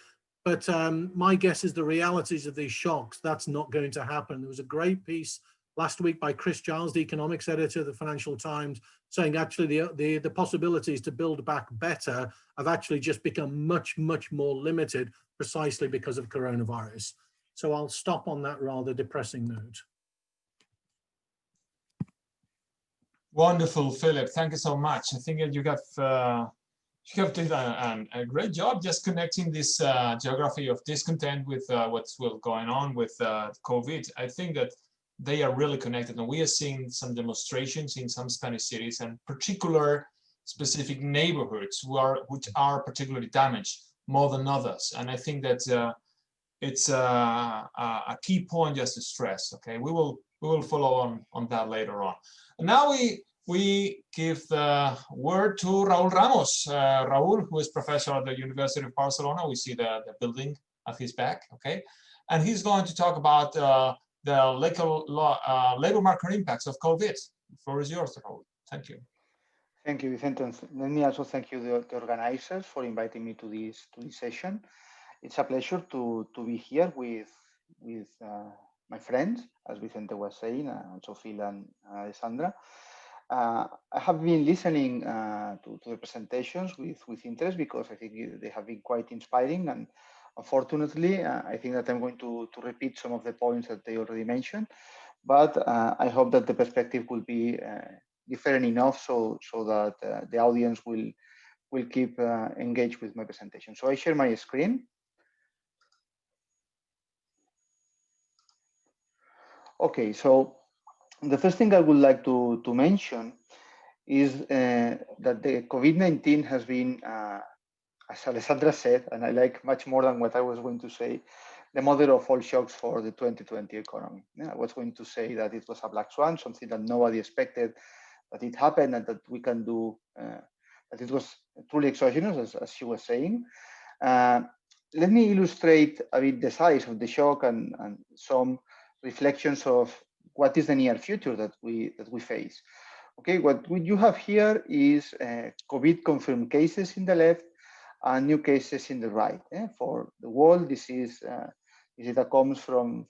But my guess is the realities of these shocks, that's not going to happen. There was a great piece last week by Chris Giles, the economics editor of the Financial Times, saying actually the possibilities to build back better have actually just become much, much more limited precisely because of coronavirus. So I'll stop on that rather depressing note. Wonderful, Philip. Thank you so much. I think that you have done a great job just connecting this geography of discontent with what's going on with COVID. I think that they are really connected, and we are seeing some demonstrations in some Spanish cities and particular specific neighborhoods which are particularly damaged more than others. And I think that it's a key point just to stress. Okay, we will follow on that later on. And now we give the word to Raúl Ramos. Raúl, who is professor at the University of Barcelona. We see the building at his back. Okay, and he's going to talk about the labor market impacts of COVID. The floor is yours, Raúl. Thank you. Thank you, Vicente. Let me also thank you, the organizers, for inviting me to this session. It's a pleasure to be here with my friends, as Vicente was saying, also Phil and Alessandra. I have been listening to the presentations with interest because I think they have been quite inspiring, and unfortunately, I think that I'm going to repeat some of the points that they already mentioned, but I hope that the perspective will be different enough so that the audience will keep engaged with my presentation. So I share my screen. Okay, so the first thing I would like to mention is that the COVID-19 has been, as Alessandra said, and I like much more than what I was going to say, the mother of all shocks for the 2020 economy. Yeah, I was going to say that it was a black swan, something that nobody expected, that it happened and that we can do, that it was truly exogenous, as she was saying. Let me illustrate a bit the size of the shock and some reflections of what is the near future that we face. Okay, what you have here is COVID confirmed cases in the left and new cases in the right. For the world, this is that comes from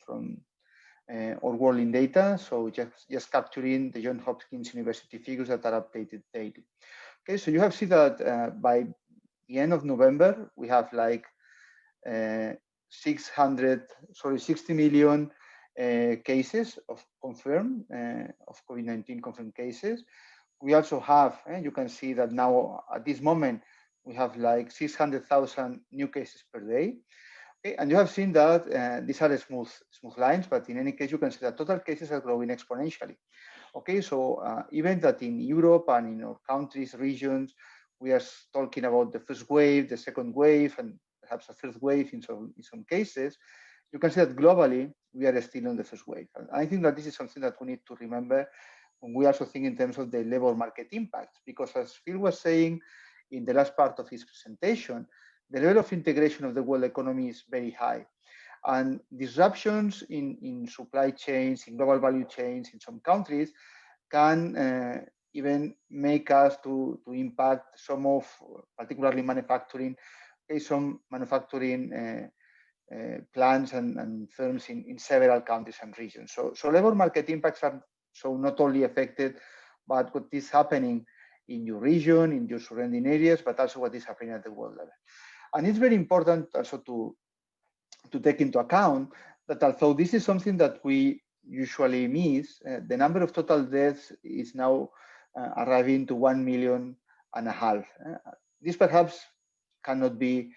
our world in data, so just capturing the Johns Hopkins University figures that are updated daily. Okay, so you have seen that by the end of November, we have like 60 million cases of confirmed of COVID-19 confirmed cases. We also have, you can see that now at this moment we have like 600,000 new cases per day. Okay, and you have seen that these are smooth lines, but in any case you can see that total cases are growing exponentially. Okay, so even that in Europe and in our countries, regions, we are talking about the first wave, the second wave, and perhaps a third wave in some cases. You can see that globally, we are still on the first wave. And I think that this is something that we need to remember when we also think in terms of the labor market impacts, because as Phil was saying in the last part of his presentation, the level of integration of the world economy is very high. And disruptions in supply chains, in global value chains in some countries can even make us to impact some of, particularly manufacturing, some manufacturing plants and firms in several countries and regions. So labor market impacts are so not only affected, but what is happening in your region, in your surrounding areas, but also what is happening at the world level. And it's very important also to take into account that although this is something that we usually miss, the number of total deaths is now arriving to 1.5 million. This perhaps cannot be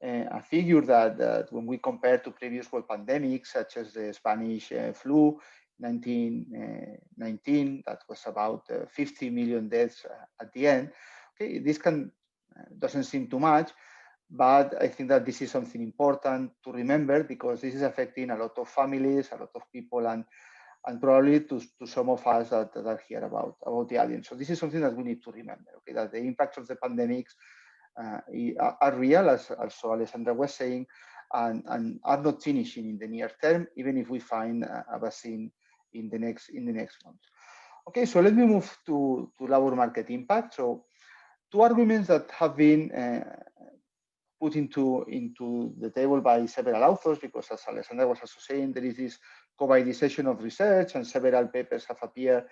a figure that when we compare to previous world pandemics, such as the Spanish flu, 1919, that was about 50 million deaths at the end. Okay, this doesn't seem too much, but I think that this is something important to remember because this is affecting a lot of families, a lot of people, and probably to some of us that are here about the audience. So this is something that we need to remember. Okay, that the impacts of the pandemics are real, as also Alessandra was saying, and are not finishing in the near term, even if we find a vaccine in the next months. Okay, so let me move to labor market impact. So two arguments that have been put into the table by several authors, because as Alessandra was also saying, there is this co-validation of research and several papers have appeared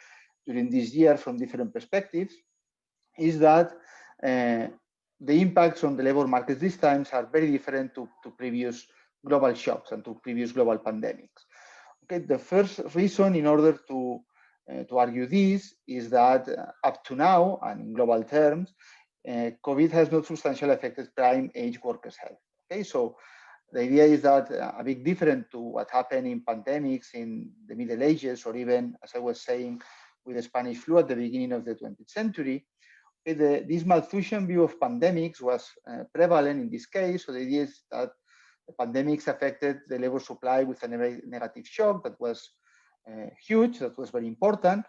during this year from different perspectives, is that the impacts on the labor market these times are very different to previous global shocks and to previous global pandemics. Okay, the first reason in order to argue this is that up to now, and in global terms, COVID has not substantially affected prime age workers' health. Okay, so the idea is that a bit different to what happened in pandemics in the Middle Ages, or even, as I was saying, with the Spanish flu at the beginning of the 20th century, this Malthusian view of pandemics was prevalent in this case. So the idea is that the pandemics affected the labor supply with a negative shock that was huge, that was very important.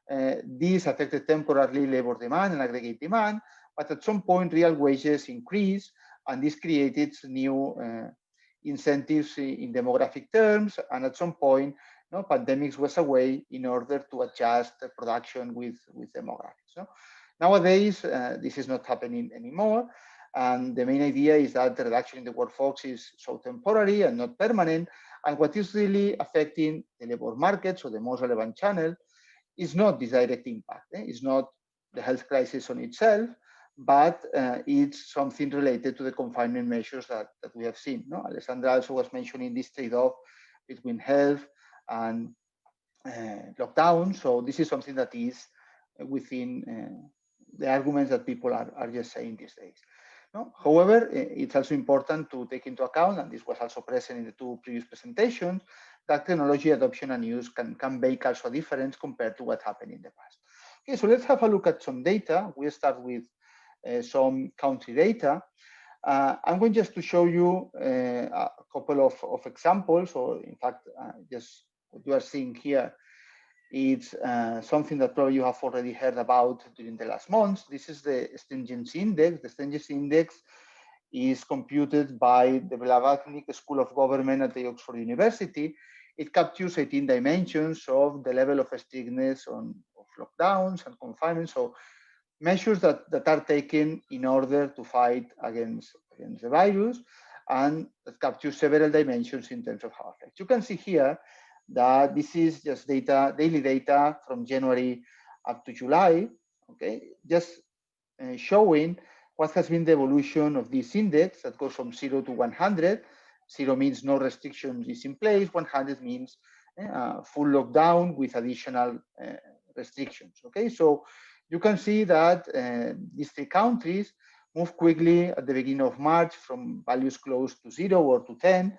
This affected temporarily labor demand and aggregate demand, but at some point real wages increased, and this created new incentives in demographic terms. And at some point, pandemics was a way in order to adjust the production with demographics. Nowadays, this is not happening anymore. And the main idea is that the reduction in the workforce is so temporary and not permanent. And what is really affecting the labor market, so the most relevant channel, is not this direct impact. It's not the health crisis on itself, but it's something related to the confinement measures that we have seen. Alessandra also was mentioning this trade-off between health and lockdown. So this is something that is within the arguments that people are just saying these days. However, it's also important to take into account, and this was also present in the two previous presentations, that technology adoption and use can make also a difference compared to what happened in the past. Okay, so let's have a look at some data. We'll start with some country data. I'm going just to show you a couple of examples, or in fact, just what you are seeing here. It's something that probably you have already heard about during the last months. This is the stringency index. The stringency index is computed by the Blavatsky School of Government at the Oxford University. It captures 18 dimensions of the level of strictness of lockdowns and confinement. So measures that are taken in order to fight against the virus, and that captures several dimensions in terms of how it affects. You can see here that this is just data, daily data from January up to July, okay, just showing what has been the evolution of this index that goes from 0 to 100. 0 means no restrictions is in place, 100 means full lockdown with additional restrictions, okay? So you can see that these three countries moved quickly at the beginning of March from values close to 0 or to 10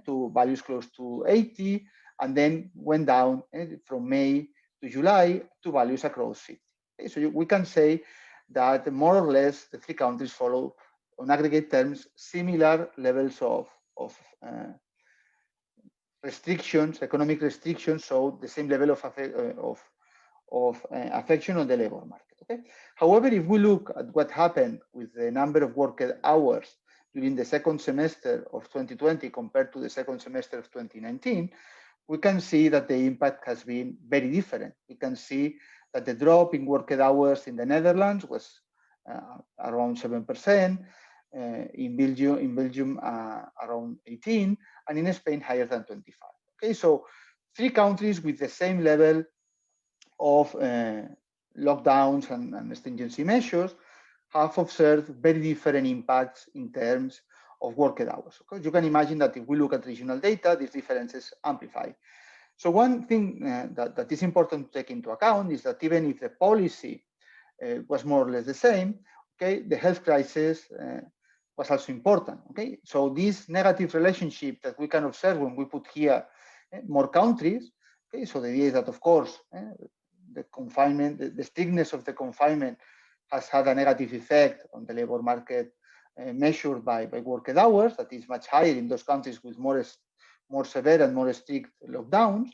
to values close to 80, and then went down from May to July to values across 50. Okay, so we can say that more or less the three countries follow, on aggregate terms, similar levels of restrictions, economic restrictions, so the same level of affection on the labor market. Okay. However, if we look at what happened with the number of worked hours during the second semester of 2020 compared to the second semester of 2019, we can see that the impact has been very different. We can see that the drop in worked hours in the Netherlands was around 7%, in Belgium around 18%, and in Spain higher than 25%. Okay, so three countries with the same level of lockdowns and stringency measures have observed very different impacts in terms of worked hours. Okay? You can imagine that if we look at regional data, these differences amplify. So one thing that is important to take into account is that even if the policy was more or less the same, okay, the health crisis was also important. Okay, so this negative relationship that we can observe when we put here more countries. Okay, so the idea is that, of course, the confinement, the strictness of the confinement has had a negative effect on the labor market measured by worked hours, that is much higher in those countries with more severe and more strict lockdowns,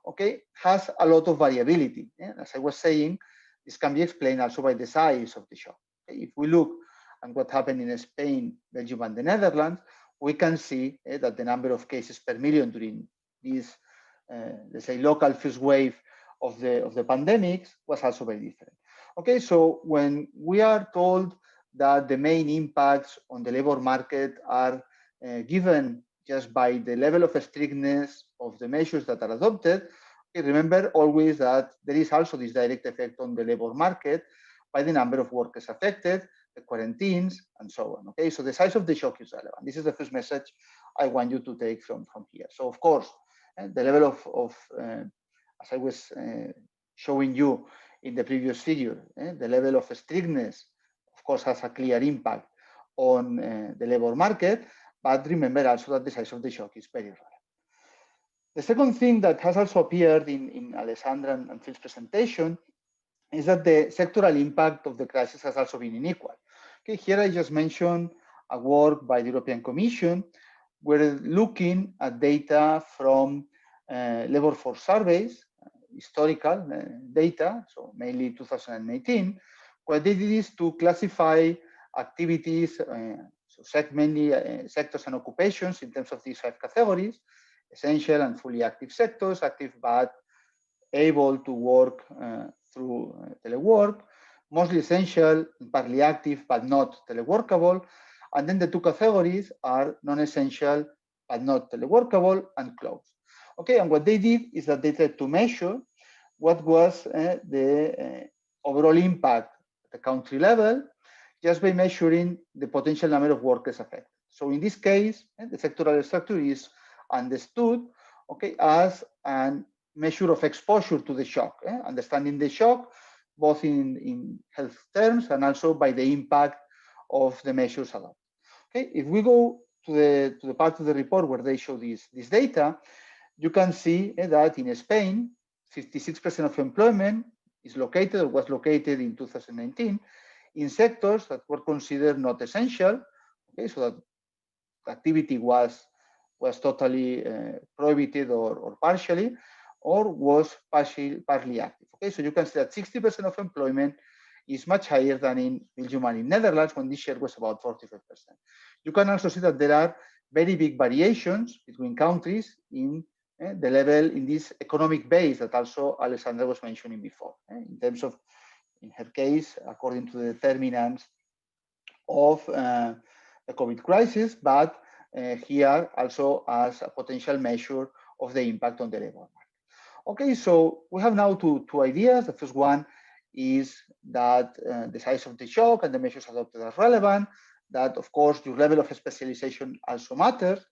okay, has a lot of variability. As I was saying, this can be explained also by the size of the shock. Okay? If we look at what happened in Spain, Belgium, and the Netherlands, we can see that the number of cases per million during this, let's say, local first wave of the pandemic was also very different. Okay, so when we are told that the main impacts on the labor market are given just by the level of strictness of the measures that are adopted. Okay, remember always that there is also this direct effect on the labor market by the number of workers affected, the quarantines, and so on. Okay, so the size of the shock is relevant. This is the first message I want you to take from here. So of course, the level of as I was showing you in the previous figure, the level of strictness, of course, has a clear impact on the labor market, but remember also that the size of the shock is very relevant. The second thing that has also appeared in Alessandra and Phil's presentation is that the sectoral impact of the crisis has also been unequal. Okay, here I just mentioned a work by the European Commission. We're looking at data from labor force surveys, historical data, so mainly 2018. What they did is to classify activities, so mainly sectors and occupations in terms of these 5 categories: essential and fully active sectors, active but able to work through telework, mostly essential, partly active but not teleworkable. And then the 2 categories are non-essential but not teleworkable and closed. Okay, and what they did is that they tried to measure what was the overall impact at the country level just by measuring the potential number of workers affected. So in this case, the sectoral structure is understood, okay, as a measure of exposure to the shock, understanding the shock both in health terms and also by the impact of the measures adopted. Okay, if we go to the part of the report where they show this data, you can see that in Spain, 56% of employment is located or was located in 2019 in sectors that were considered not essential. Okay, so that activity was totally prohibited or partially, or was partly active. Okay, so you can see that 60% of employment is much higher than in Belgium and in Netherlands, when this share was about 45%. You can also see that there are very big variations between countries in the level in this economic base that also Alessandra was mentioning before, in terms of, in her case, according to the determinants of the COVID crisis, but here also as a potential measure of the impact on the labor market. Okay, so we have now two ideas. The first one is that the size of the shock and the measures adopted are relevant, that of course your level of specialization also matters,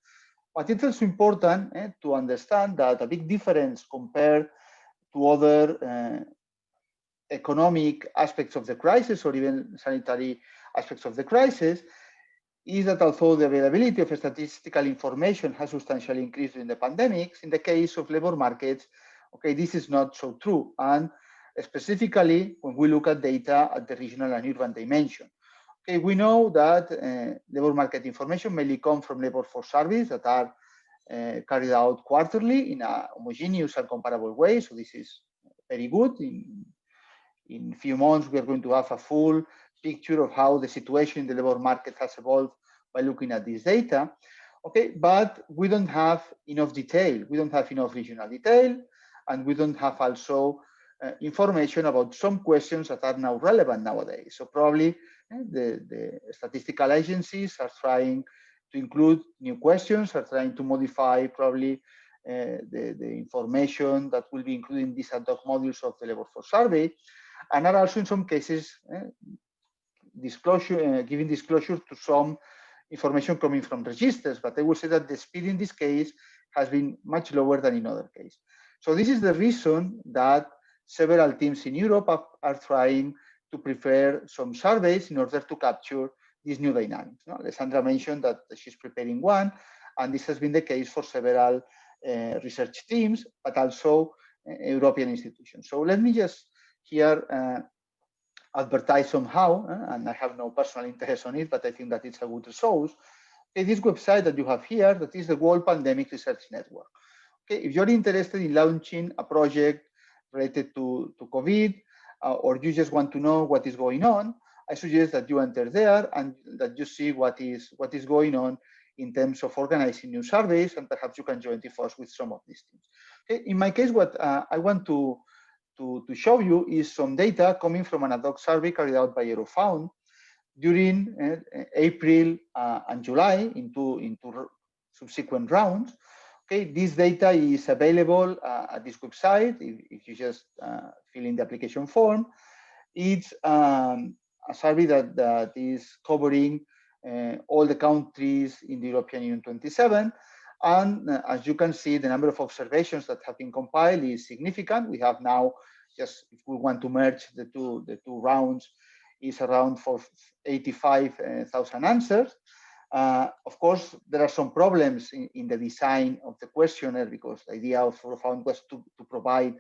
but it's also important to understand that a big difference compared to other economic aspects of the crisis or even sanitary aspects of the crisis is that although the availability of statistical information has substantially increased during the pandemics, in the case of labor markets, okay, this is not so true. And specifically, when we look at data at the regional and urban dimension. Okay, we know that labor market information mainly comes from labor force surveys that are carried out quarterly in a homogeneous and comparable way. So this is very good. In a few months, we are going to have a full picture of how the situation in the labor market has evolved by looking at this data. Okay, but we don't have enough detail. We don't have enough regional detail, and we don't have also information about some questions that are now relevant nowadays. So probably the statistical agencies are trying to include new questions, are trying to modify probably the information that will be included in these ad hoc modules of the labor force survey, and are also in some cases giving disclosure to some information coming from registers. But I will say that the speed in this case has been much lower than in other cases. So this is the reason that several teams in Europe are trying to prepare some surveys in order to capture these new dynamics. No? Alessandra mentioned that she's preparing one, and this has been the case for several research teams, but also European institutions. So let me just here advertise somehow, and I have no personal interest on it, but I think that it's a good resource. Okay, this website that you have here, that is the World Pandemic Research Network. Okay, if you're interested in launching a project related to COVID, or you just want to know what is going on, I suggest that you enter there and that you see what is going on in terms of organizing new surveys, and perhaps you can join the force with some of these things. Okay, in my case, what I want to show you is some data coming from an ad hoc survey carried out by Eurofound during April and July into subsequent rounds. Okay, this data is available at this website if you just fill in the application form. It's a survey that is covering all the countries in the European Union 27. And as you can see, the number of observations that have been compiled is significant. We have now, just if we want to merge the two rounds, is around 85,000 answers. Of course, there are some problems in the design of the questionnaire, because the idea of Profound was to provide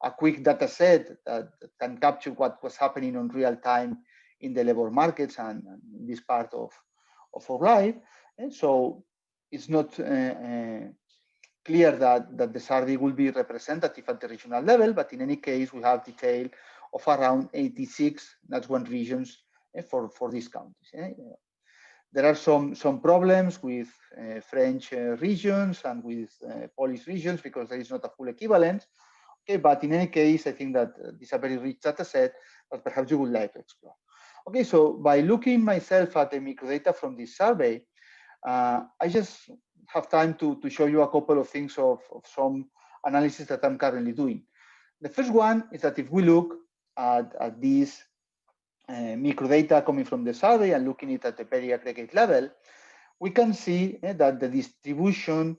a quick data set that can capture what was happening on real time in the labor markets and in this part of our life. And so it's not clear that the survey will be representative at the regional level, but in any case, we have detail of around 86, that's one regions for these countries. There are some problems with French regions and with Polish regions because there is not a full equivalence. Okay, but in any case, I think that this is a very rich data set that perhaps you would like to explore. Okay, so by looking myself at the microdata from this survey, I just have time to show you a couple of things of some analysis that I'm currently doing. The first one is that if we look at these microdata coming from the survey and looking at the very aggregate level, we can see that the distribution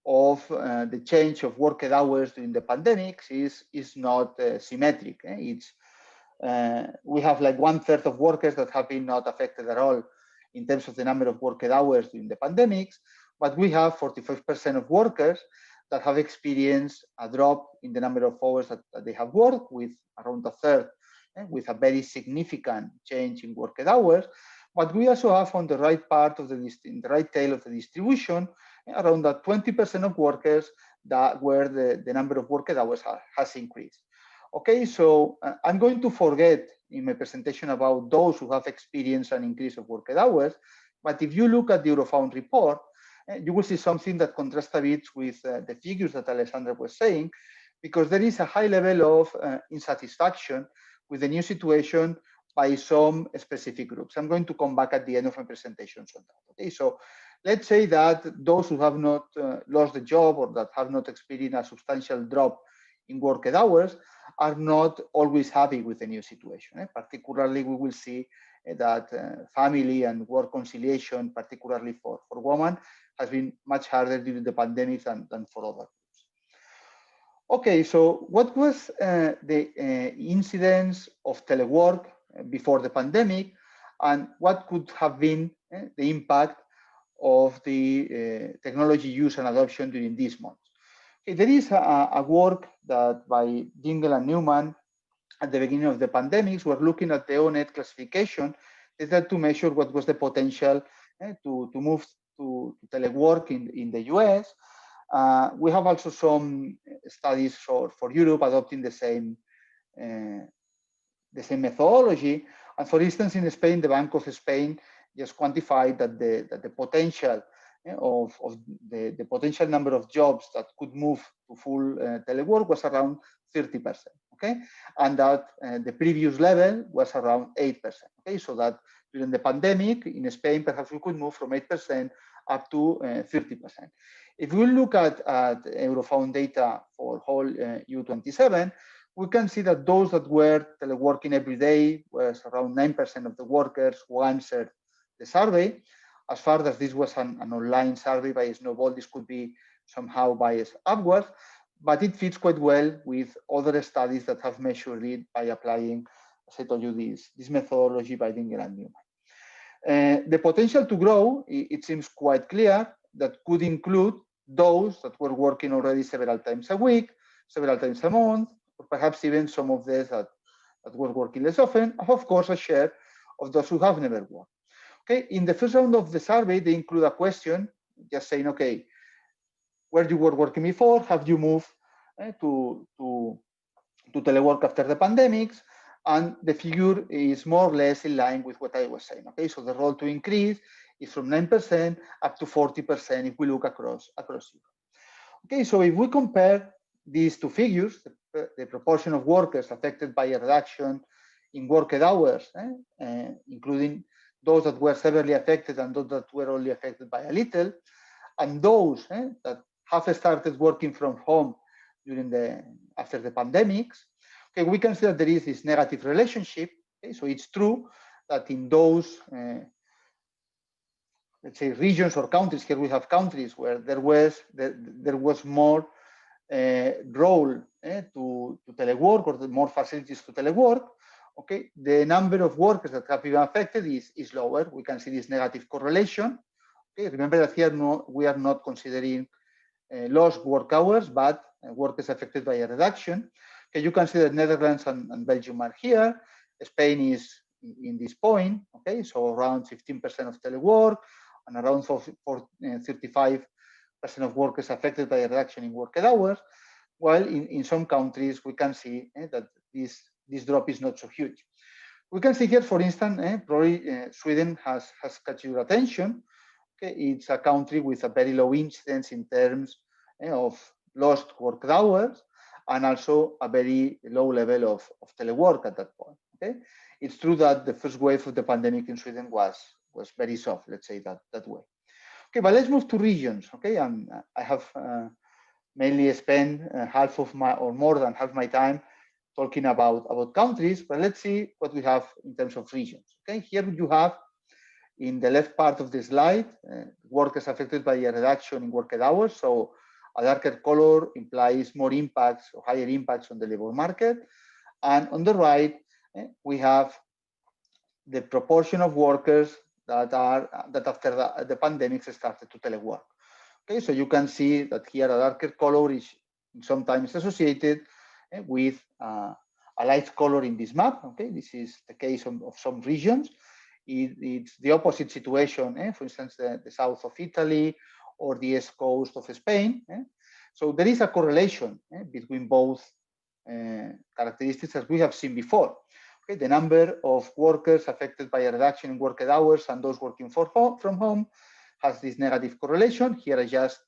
of the change of worked hours during the pandemics is not symmetric. It's we have like 1/3 of workers that have been not affected at all in terms of the number of worked hours during the pandemics, but we have 45% of workers that have experienced a drop in the number of hours that they have worked, with around 1/3 with a very significant change in worked hours. But we also have on the right part of the right tail of the distribution around that 20% of workers that where the number of worked hours has increased. Okay, so I'm going to forget in my presentation about those who have experienced an increase of worked hours. But if you look at the Eurofound report, you will see something that contrasts a bit with the figures that Alessandra was saying, because there is a high level of insatisfaction with the new situation by some specific groups. I'm going to come back at the end of my presentation on that. Okay, so let's say that those who have not lost the job or that have not experienced a substantial drop in worked hours are not always happy with the new situation. Particularly, we will see that family and work conciliation, particularly for women, has been much harder during the pandemic than for other groups. Okay, so what was the incidence of telework before the pandemic, and what could have been the impact of the technology use and adoption during these months? Okay, there is a work that by Dingle and Newman at the beginning of the pandemics. We're looking at the ONET classification to measure what was the potential to move to telework in the US. We have also some studies for Europe adopting the same methodology. And for instance, in Spain, the Bank of Spain just quantified that the potential of the potential number of jobs that could move to full telework was around 30%. Okay, and that the previous level was around 8%. Okay, so that during the pandemic in Spain, perhaps we could move from 8% up to 30%. If we look at Eurofound data for whole EU27, we can see that those that were teleworking every day was around 9% of the workers who answered the survey. As far as this was an online survey by Snowball, this could be somehow biased upwards, but it fits quite well with other studies that have measured it by applying, as I told you, this methodology by Dingle and Newman. The potential to grow, it seems quite clear, that could include those that were working already several times a week, several times a month, or perhaps even some of those that were working less often, and of course a share of those who have never worked. Okay, in the first round of the survey, they include a question just saying, okay, where you were working before, have you moved to telework after the pandemics? And the figure is more or less in line with what I was saying. Okay, so the role to increase is from 9% up to 40% if we look across Europe. Okay, so if we compare these two figures, the proportion of workers affected by a reduction in worked hours, including those that were severely affected and those that were only affected by a little, and those that have started working from home after the pandemics. Okay, we can see that there is this negative relationship. Okay, so it's true that in those, let's say, regions or countries, here we have countries where there was more role to telework, or more facilities to telework. Okay, the number of workers that have been affected is lower. We can see this negative correlation. Okay, remember that here we are not considering lost work hours, but workers affected by a reduction. Okay, you can see that Netherlands and Belgium are here. Spain is in this point. Okay, so around 15% of telework and around 35% of workers affected by a reduction in worked hours. While in some countries we can see that this drop is not so huge. We can see here, for instance, probably Sweden has caught your attention. Okay, it's a country with a very low incidence in terms of lost work hours, and also a very low level of telework at that point. Okay, it's true that the first wave of the pandemic in Sweden was very soft, let's say that way. Okay, but let's move to regions. Okay, and I have mainly spent half of my, or more than half my time talking about countries, but let's see what we have in terms of regions. Okay, here you have in the left part of the slide workers affected by a reduction in worked hours. So a darker color implies more impacts or higher impacts on the labor market, and on the right we have the proportion of workers that after the pandemic started to telework. Okay, so you can see that here a darker color is sometimes associated with a light color in this map. Okay, this is the case of some regions. It's the opposite situation, for instance, the south of Italy or the east coast of Spain. So there is a correlation between both characteristics as we have seen before. Okay, the number of workers affected by a reduction in worked hours and those working from home has this negative correlation. Here I just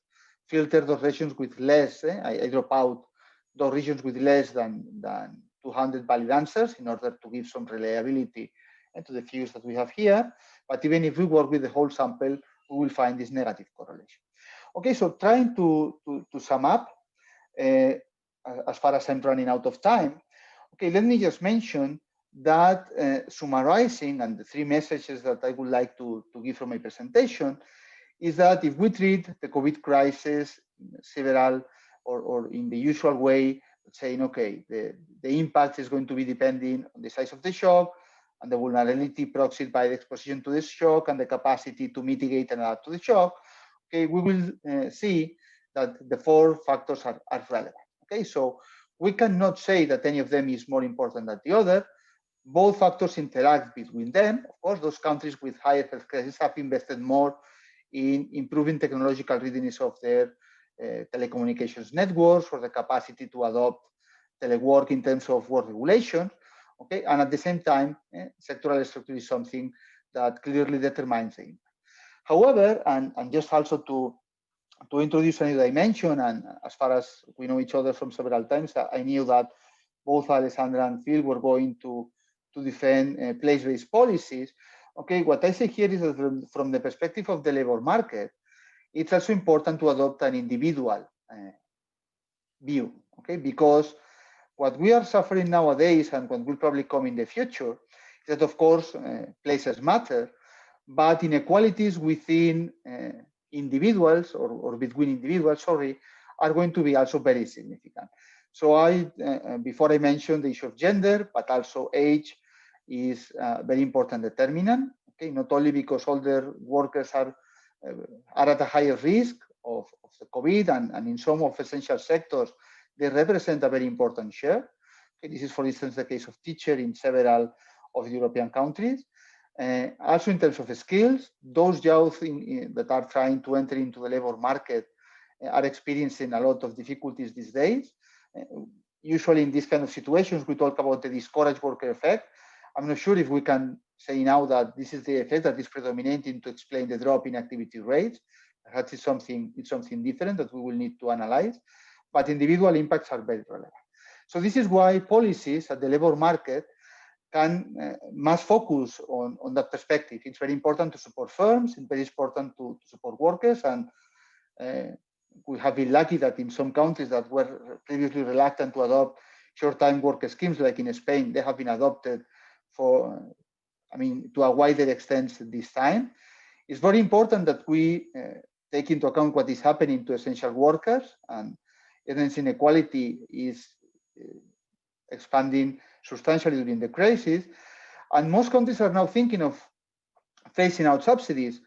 filter those regions with less. I drop out those regions with less than 200 valid answers in order to give some reliability to the figures that we have here. But even if we work with the whole sample, we will find this negative correlation. Okay, so trying to sum up, as far as I'm running out of time, okay, let me just mention that summarizing, and the three messages that I would like to give from my presentation, is that if we treat the COVID crisis several or in the usual way, saying, okay, the impact is going to be depending on the size of the shock and the vulnerability proxied by the exposition to the shock and the capacity to mitigate and adapt to the shock, okay, we will see that the four factors are relevant. Okay, so we cannot say that any of them is more important than the other. Both factors interact between them. Of course, those countries with higher health crisis have invested more in improving technological readiness of their telecommunications networks, or the capacity to adopt telework in terms of work regulation. Okay, and at the same time, sectoral structure is something that clearly determines the impact. However, and just also to introduce a new dimension, and as far as we know each other from several times, I knew that both Alessandra and Phil were going to defend place-based policies. Okay, what I say here is that from the perspective of the labor market, it's also important to adopt an individual view. Okay, because what we are suffering nowadays, and what will probably come in the future, is that of course places matter, but inequalities within individuals or between individuals, sorry, are going to be also very significant. So before I mentioned the issue of gender, but also age is a very important determinant. Okay, not only because older workers are at a higher risk of the COVID, and in some of essential sectors, they represent a very important share. Okay, this is, for instance, the case of teachers in several of the European countries. Also in terms of skills, those youth that are trying to enter into the labor market are experiencing a lot of difficulties these days. Usually in these kind of situations, we talk about the discouraged worker effect. I'm not sure if we can say now that this is the effect that is predominating to explain the drop in activity rates. Perhaps it's something different that we will need to analyze, but individual impacts are very relevant. So this is why policies at the labor market must focus on that perspective. It's very important to support firms, it's very important to support workers, and we have been lucky that in some countries that were previously reluctant to adopt short-time work schemes, like in Spain, they have been adopted to a wider extent this time. It's very important that we take into account what is happening to essential workers, and energy inequality is expanding substantially during the crisis. And most countries are now thinking of phasing out subsidies.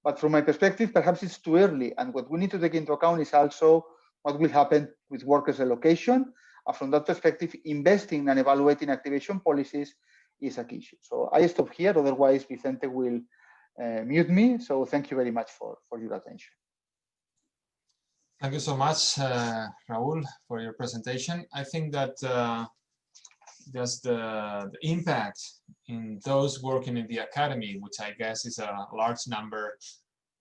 But from my perspective, perhaps it's too early. And what we need to take into account is also what will happen with workers' allocation. And from that perspective, investing and evaluating activation policies is a key issue. So I stop here, otherwise Vicente will mute me. So thank you very much for your attention. Thank you so much, Raúl, for your presentation. I think that just the impact in those working in the academy, which I guess is a large number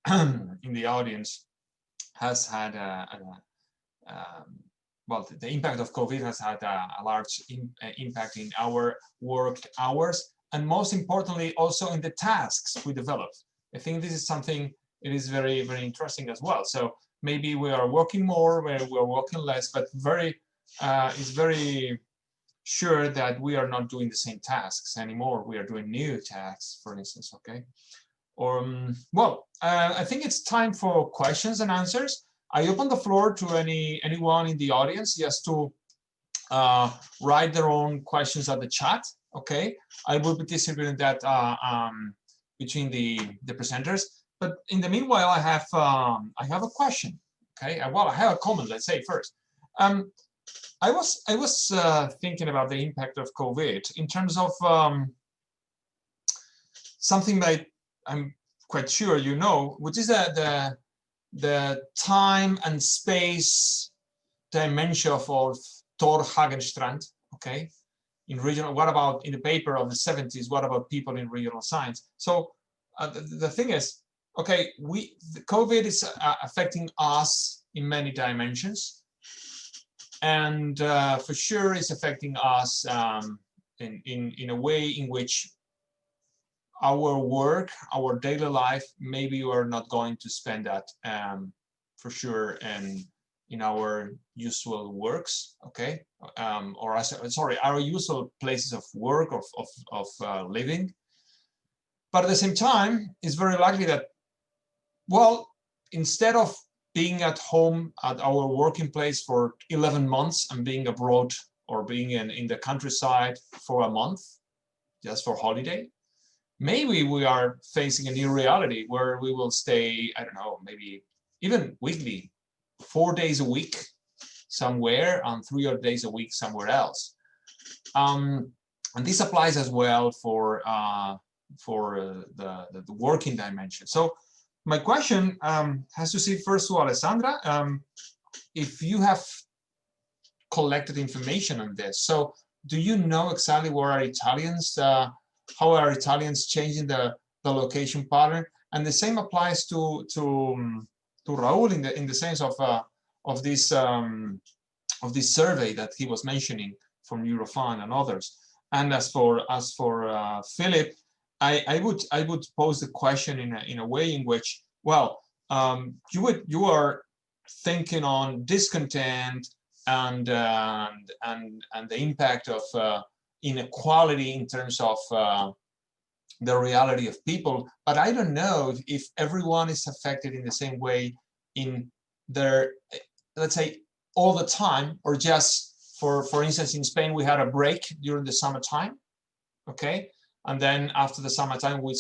in the audience, has had well, the impact of COVID has had a large impact in our worked hours, and most importantly, also in the tasks we develop. I think this is something, it is very, very interesting as well. So maybe we are working more, we are working less, but it's very sure that we are not doing the same tasks anymore. We are doing new tasks, for instance, okay? Well, I think it's time for questions and answers. I open the floor to anyone in the audience just to write their own questions at the chat, okay? I will be distributing that between the presenters. But in the meanwhile, I have a question, okay? Well, I have a comment, let's say first. I was thinking about the impact of COVID in terms of something that I'm quite sure you know, which is the time and space dimension of Thor Hagenstrand, okay? In regional, what about in the paper of the 70s, what about people in regional science? So the thing is, okay, the COVID is affecting us in many dimensions. And for sure it's affecting us in a way in which our work, our daily life, maybe we're not going to spend that for sure in our usual works, okay? Or sorry, our usual places of work, of living. But at the same time, it's very likely that, well, instead of being at home at our working place for 11 months and being abroad or being in the countryside for a month, just for holiday, maybe we are facing a new reality where we will stay, I don't know, maybe even weekly, 4 days a week somewhere and 3 days a week somewhere else. And this applies as well for the working dimension. So my question has to say first to Alessandra, if you have collected information on this. So do you know exactly where are Italians, how are Italians changing the location pattern? And the same applies to Raúl in the sense of this survey that he was mentioning from Eurofund and others. And as for Philip, I would pose the question in a way in which, well, you are thinking on discontent and the impact of inequality in terms of the reality of people, but I don't know if everyone is affected in the same way in their, let's say, all the time, or just for instance, in Spain we had a break during the summertime, okay? And then after the summertime, we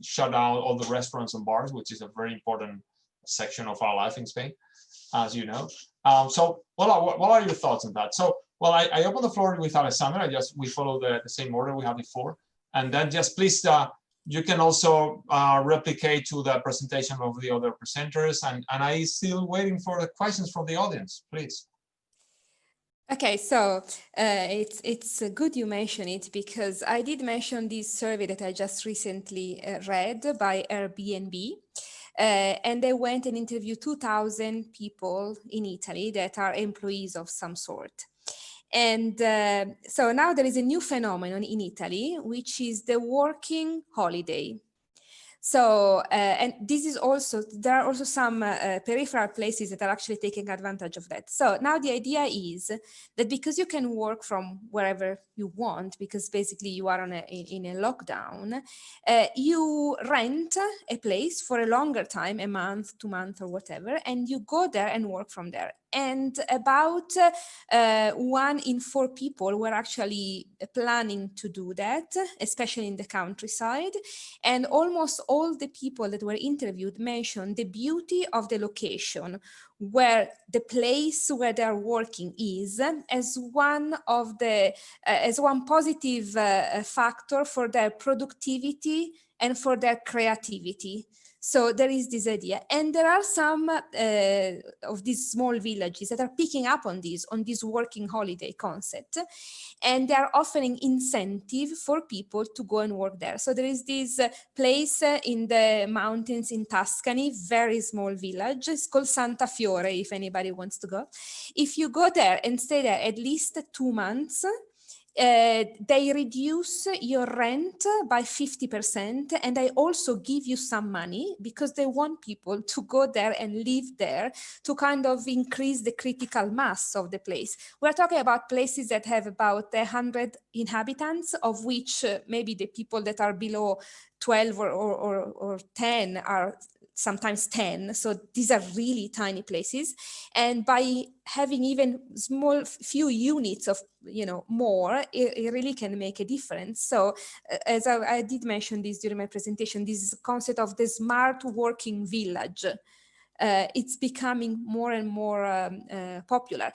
shut down all the restaurants and bars, which is a very important section of our life in Spain, as you know. So what are your thoughts on that? So, well, I open the floor with Alessandra. We follow the same order we had before. And then just please, you can also replicate to the presentation of the other presenters. And I still waiting for the questions from the audience, please. Okay, so it's good you mention it, because I did mention this survey that I just recently read by Airbnb, and they went and interviewed 2,000 people in Italy that are employees of some sort. And so now there is a new phenomenon in Italy, which is the working holiday. So, and this is also, there are also some peripheral places that are actually taking advantage of that. So now the idea is that because you can work from wherever you want, because basically you are in a lockdown, you rent a place for a longer time, a month, 2 months or whatever, and you go there and work from there. And about 1 in 4 people were actually planning to do that, especially in the countryside. And almost all the people that were interviewed mentioned the beauty of the location, where the place where they're working is, as one of the as one positive factor for their productivity and for their creativity. So there is this idea, and there are some of these small villages that are picking up on this working holiday concept, and they are offering incentive for people to go and work there. So there is this place in the mountains in Tuscany, very small village. It's called Santa Fiore, if anybody wants to go. If you go there and stay there at least 2 months, they reduce your rent by 50%, and they also give you some money because they want people to go there and live there to kind of increase the critical mass of the place. We're talking about places that have about 100 inhabitants, of which maybe the people that are below 12 or 10 are sometimes 10. So these are really tiny places. And by having even small few units of, more, it really can make a difference. So as I did mention this during my presentation, this concept of the smart working village, it's becoming more and more popular.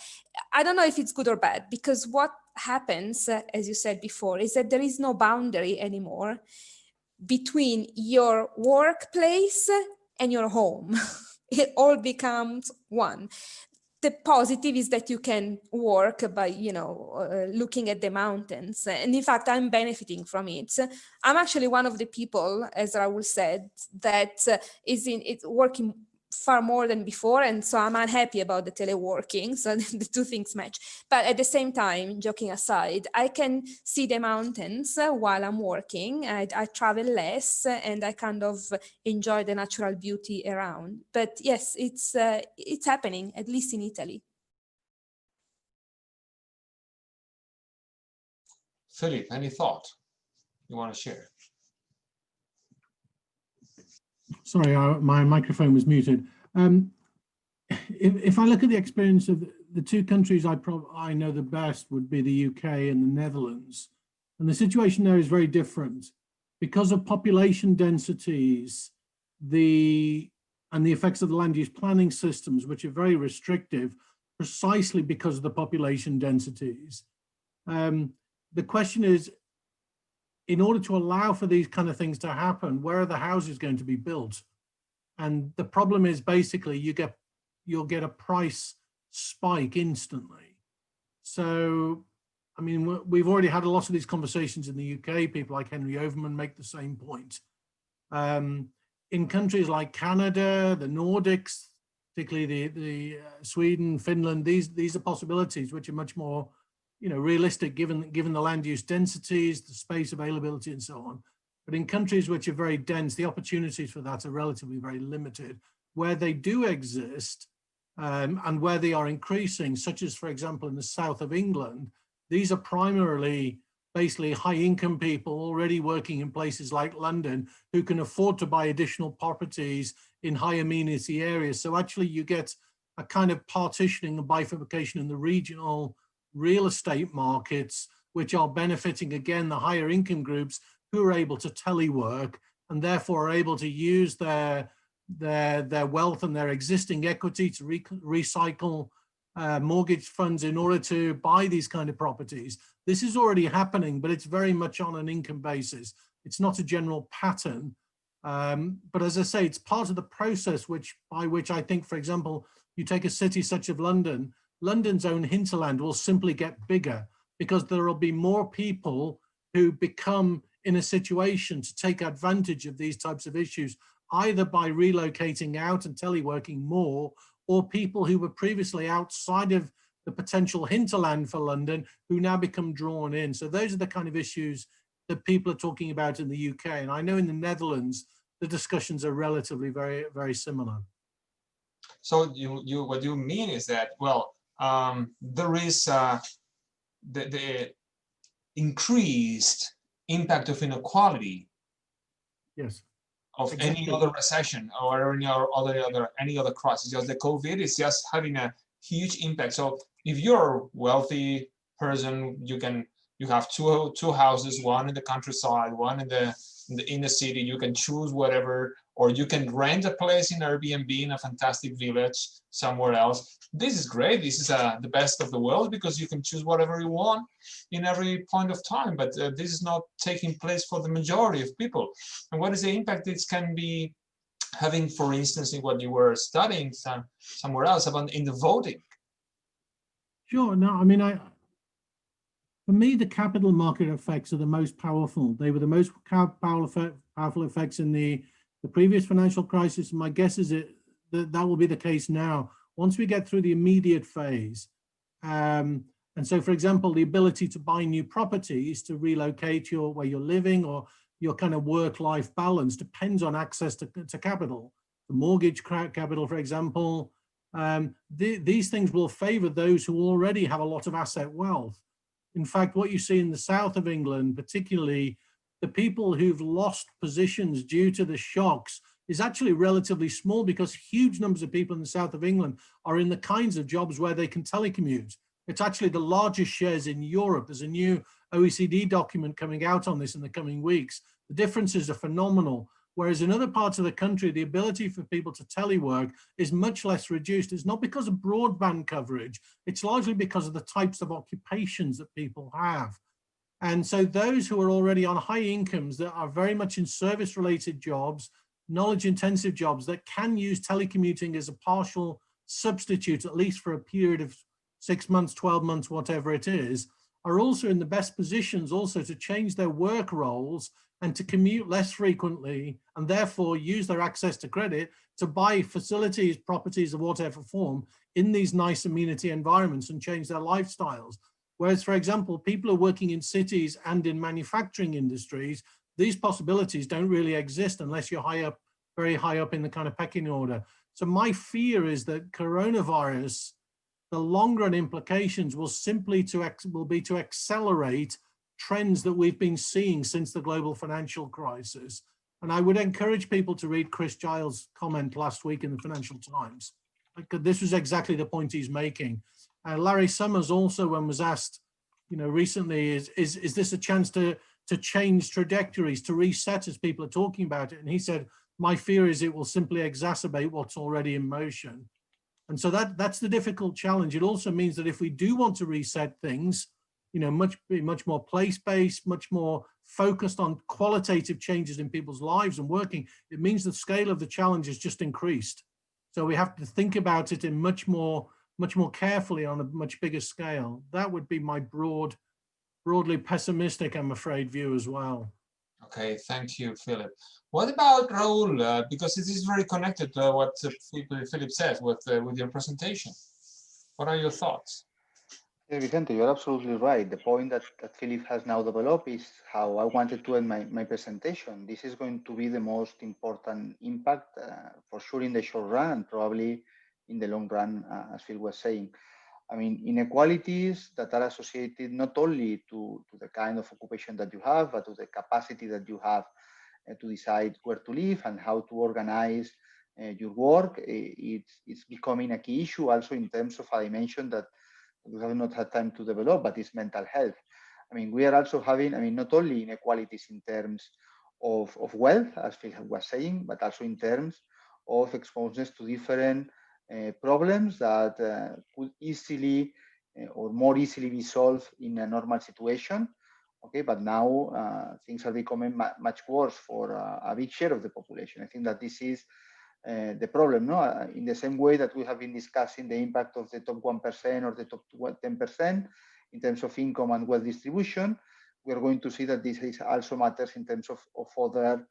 I don't know if it's good or bad, because what happens, as you said before, is that there is no boundary anymore between your workplace and your home. It all becomes one. The positive is that you can work by, looking at the mountains. And in fact, I'm benefiting from it. I'm actually one of the people, as Raúl said, that is working far more than before. And so I'm unhappy about the teleworking. So the two things match. But at the same time, joking aside, I can see the mountains while I'm working. I travel less and I kind of enjoy the natural beauty around. But yes, it's happening, at least in Italy. Philip, any thought you want to share? Sorry, my microphone was muted. If I look at the experience of the 2 countries I know the best would be the UK and the Netherlands. And the situation there is very different. Because of population densities, and the effects of the land use planning systems, which are very restrictive, precisely because of the population densities. The question is, in order to allow for these kind of things to happen, where are the houses going to be built? And the problem is basically you'll get a price spike instantly. So, I mean, we've already had a lot of these conversations in the UK. People like Henry Overman make the same point. In countries like Canada, the Nordics, particularly the Sweden, Finland, these are possibilities which are much more realistic given the land use densities, the space availability and so on. But in countries which are very dense, the opportunities for that are relatively very limited. Where they do exist and where they are increasing, such as, for example, in the south of England, these are primarily basically high income people already working in places like London who can afford to buy additional properties in high amenity areas. So actually you get a kind of partitioning and bifurcation in the regional real estate markets, which are benefiting again the higher income groups who are able to telework and therefore are able to use their wealth and their existing equity to recycle mortgage funds in order to buy these kind of properties. This is already happening, but it's very much on an income basis. It's not a general pattern. But as I say, it's part of the process by which I think, for example, you take a city such as London, London's own hinterland will simply get bigger because there will be more people who become in a situation to take advantage of these types of issues, either by relocating out and teleworking more, or people who were previously outside of the potential hinterland for London, who now become drawn in. So those are the kind of issues that people are talking about in the UK. And I know in the Netherlands, the discussions are relatively very, very similar. So what you mean is that, well, there is the increased impact of inequality. Yes. Of Exactly. any other recession or any other crisis. Just the COVID is just having a huge impact. So if you're a wealthy person, you have two houses, one in the countryside, one in the city. You can choose whatever, or you can rent a place in Airbnb in a fantastic village somewhere else. This is great. This is the best of the world because you can choose whatever you want in every point of time. But this is not taking place for the majority of people. And what is the impact it can be having, for instance, in what you were studying somewhere else about in the voting? Sure. No, I mean, for me, the capital market effects are the most powerful. They were the most powerful effects in the previous financial crisis. My guess is that will be the case now, once we get through the immediate phase. And so, for example, the ability to buy new properties, to relocate where you're living, or your kind of work-life balance depends on access to capital. The mortgage capital, for example, these things will favor those who already have a lot of asset wealth. In fact, what you see in the south of England, particularly the people who've lost positions due to the shocks, is actually relatively small because huge numbers of people in the south of England are in the kinds of jobs where they can telecommute. It's actually the largest shares in Europe. There's a new OECD document coming out on this in the coming weeks. The differences are phenomenal. Whereas in other parts of the country, the ability for people to telework is much less reduced. It's not because of broadband coverage. It's largely because of the types of occupations that people have. And so those who are already on high incomes that are very much in service-related jobs, knowledge-intensive jobs that can use telecommuting as a partial substitute, at least for a period of 6 months, 12 months, whatever it is, are also in the best positions also to change their work roles and to commute less frequently, and therefore use their access to credit to buy facilities, properties of whatever form in these nice amenity environments and change their lifestyles. Whereas, for example, people who are working in cities and in manufacturing industries, these possibilities don't really exist unless you're very high up in the kind of pecking order. So my fear is that coronavirus, the long run implications will be to accelerate trends that we've been seeing since the global financial crisis. And I would encourage people to read Chris Giles' comment last week in the Financial Times. This was exactly the point he's making. Larry Summers also, when was asked, recently, is this a chance to change trajectories, to reset as people are talking about it? And he said, my fear is it will simply exacerbate what's already in motion. And so that's the difficult challenge. It also means that if we do want to reset things, much more place-based, much more focused on qualitative changes in people's lives and working, it means the scale of the challenge is just increased. So we have to think about it in much more carefully on a much bigger scale. That would be my broadly pessimistic, I'm afraid, view as well. Okay, thank you, Philip. What about Raúl? Because it is very connected to what Philip said with your presentation. What are your thoughts? Yeah, Vicente, you're absolutely right. The point that Philip has now developed is how I wanted to end my presentation. This is going to be the most important impact for sure in the short run and probably in the long run, as Phil was saying. I mean, inequalities that are associated not only to the kind of occupation that you have, but to the capacity that you have to decide where to live and how to organize your work. It's becoming a key issue also in terms of a dimension that we have not had time to develop, but it's mental health. I mean, we are also having, not only inequalities in terms of wealth, as Phil was saying, but also in terms of exposure to different problems that could easily or more easily be solved in a normal situation. Okay, but now things are becoming much worse for a big share of the population. I think that this is the problem, no? In the same way that we have been discussing the impact of the top 1% or the top 10% in terms of income and wealth distribution, we are going to see that this is also matters in terms of other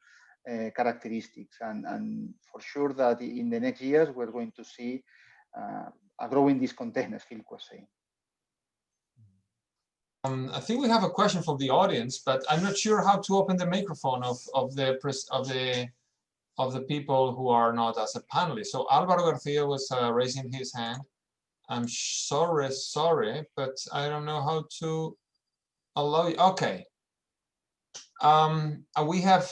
characteristics. And for sure that in the next years, we're going to see a growing discontent, as Phil was saying. I think we have a question from the audience, but I'm not sure how to open the microphone of the people who are not as a panelist. So Alvaro Garcia was raising his hand. I'm sorry, but I don't know how to allow you. Okay. We have,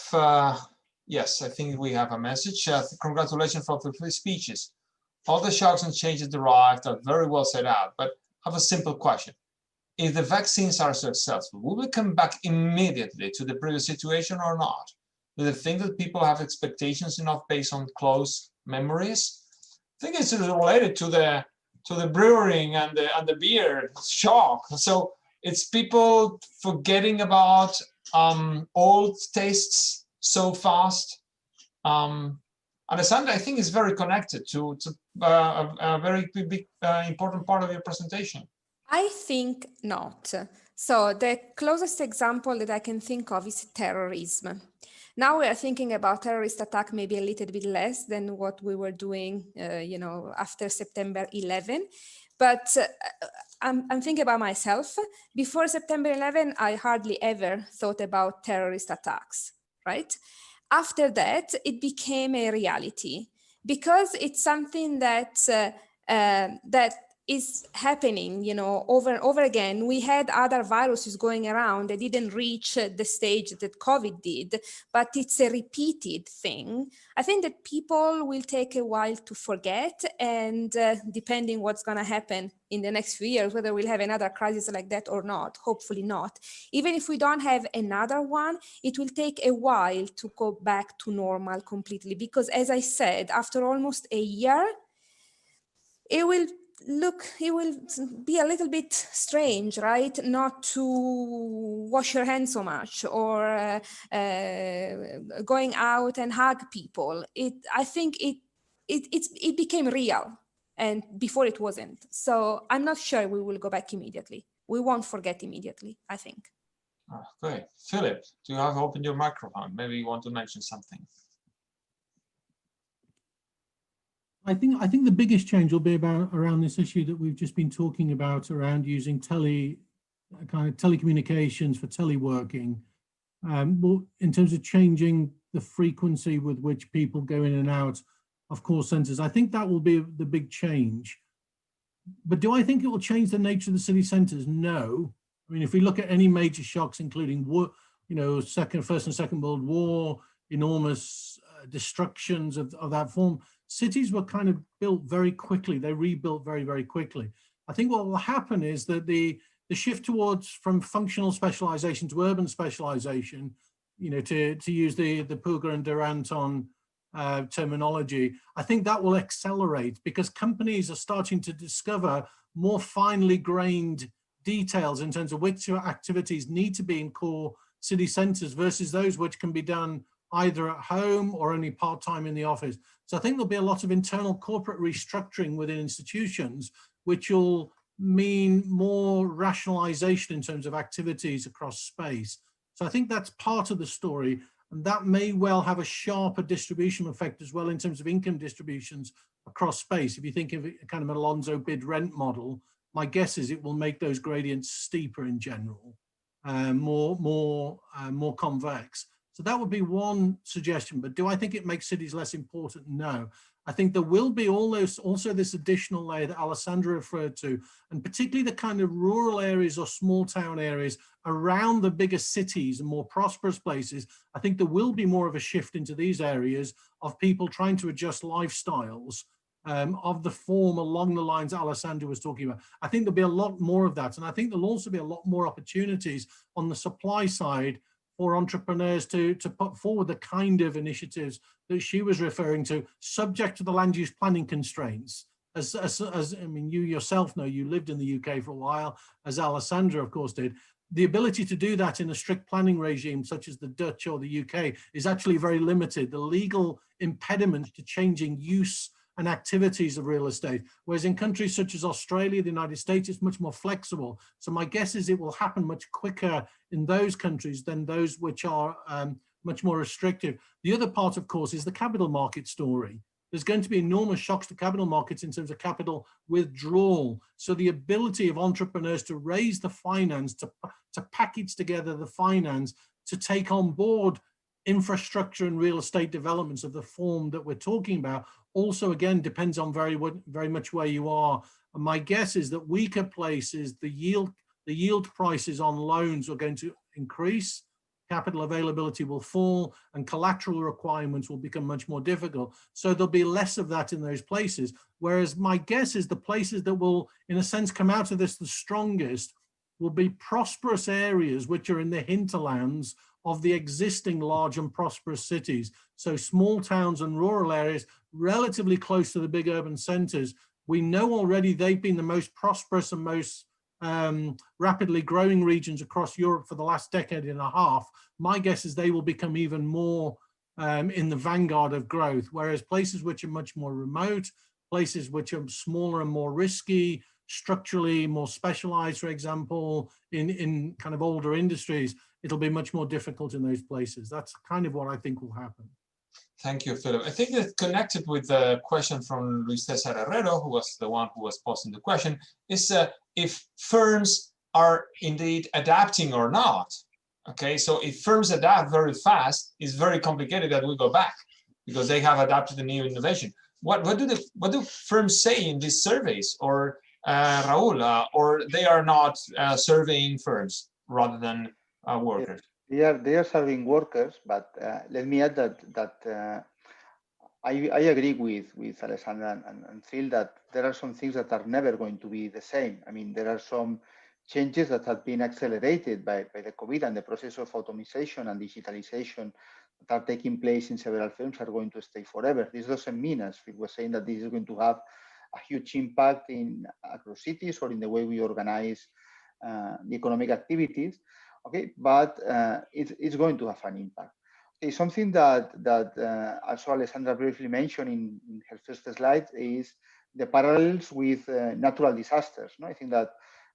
yes, I think we have a message. Congratulations for the 3 speeches. All the shocks and changes derived are very well set out, but I have a simple question. If the vaccines are successful, will we come back immediately to the previous situation or not? Do you think that people have expectations enough based on close memories? I think it's related to the brewing and the beer shock. So it's people forgetting about old tastes so fast. Alessandra, I think is very connected to a very big important part of your presentation. I think not. So the closest example that I can think of is terrorism. Now we are thinking about terrorist attack maybe a little bit less than what we were doing, after September 11. But I'm thinking about myself. Before September 11, I hardly ever thought about terrorist attacks, right? After that, it became a reality because it's something that is happening, over and over again. We had other viruses going around that didn't reach the stage that COVID did, but it's a repeated thing. I think that people will take a while to forget, and depending what's going to happen in the next few years, whether we'll have another crisis like that or not, hopefully not. Even if we don't have another one, it will take a while to go back to normal completely, because as I said, after almost a year, it will be a little bit strange, right? Not to wash your hands so much, or going out and hug people. I think it became real, and before it wasn't. So I'm not sure we will go back immediately. We won't forget immediately, I think. Oh, great. Philip, do you have opened your microphone? Maybe you want to mention something. I think the biggest change will be around this issue that we've just been talking about, around using telecommunications for teleworking, in terms of changing the frequency with which people go in and out of call centers. I think that will be the big change. But do I think it will change the nature of the city centers? No. I mean, if we look at any major shocks, including First and Second World War, enormous destructions of that form, cities were kind of built very quickly. They rebuilt very, very quickly. I think what will happen is that the shift from functional specialization to urban specialization, to use the Puga and Duranton terminology, I think that will accelerate because companies are starting to discover more finely grained details in terms of which activities need to be in core city centers versus those which can be done either at home or only part-time in the office. So I think there'll be a lot of internal corporate restructuring within institutions, which will mean more rationalization in terms of activities across space. So I think that's part of the story, and that may well have a sharper distribution effect as well in terms of income distributions across space. If you think of it kind of an Alonso bid rent model, my guess is it will make those gradients steeper in general, more convex. So that would be one suggestion, but do I think it makes cities less important? No. I think there will be also this additional layer that Alessandra referred to, and particularly the kind of rural areas or small town areas around the bigger cities and more prosperous places. I think there will be more of a shift into these areas of people trying to adjust lifestyles of the form along the lines Alessandra was talking about. I think there'll be a lot more of that. And I think there'll also be a lot more opportunities on the supply side for entrepreneurs to put forward the kind of initiatives that she was referring to, subject to the land use planning constraints. As I mean, you yourself know, you lived in the UK for a while, as Alessandra, of course, did. The ability to do that in a strict planning regime, such as the Dutch or the UK, is actually very limited. The legal impediments to changing use and activities of real estate, whereas in countries such as Australia, the United States, it's much more flexible. So my guess is it will happen much quicker in those countries than those which are much more restrictive. The other part, of course, is the capital market story. there's going to be enormous shocks to capital markets in terms of capital withdrawal. So the ability of entrepreneurs to raise the finance, to package together the finance, to take on board infrastructure and real estate developments of the form that we're talking about, also again depends on very much where you are. And my guess is that weaker places, the yield prices on loans are going to increase, capital availability will fall, and collateral requirements will become much more difficult. So there'll be less of that in those places. Whereas my guess is the places that will, in a sense, come out of this the strongest will be prosperous areas which are in the hinterlands of the existing large and prosperous cities. So small towns and rural areas relatively close to the big urban centers. We know already they've been the most prosperous and most rapidly growing regions across Europe for the last decade and a half. My guess is they will become even more in the vanguard of growth, whereas places which are much more remote, places which are smaller and more risky, structurally more specialized, for example, in kind of older industries, it'll be much more difficult in those places. That's kind of what I think will happen. Thank you, Philip. I think that connected with the question from Luis Cesar Herrero, who was the one who was posing the question, is if firms are indeed adapting or not. Okay, so if firms adapt very fast, it's very complicated that we go back because they have adapted the new innovation. What do firms say in these surveys, or Raúl, or they are not surveying firms rather than workers? They are serving workers, but let me add that I agree with Alessandra and feel that there are some things that are never going to be the same. I mean, there are some changes that have been accelerated by the COVID, and the process of automation and digitalization that are taking place in several firms are going to stay forever. This doesn't mean, as we were saying, that this is going to have a huge impact across cities or in the way we organize the economic activities. Okay, but it's going to have an impact. Okay, something that also Alessandra briefly mentioned in her first slide is the parallels with natural disasters. No? I think that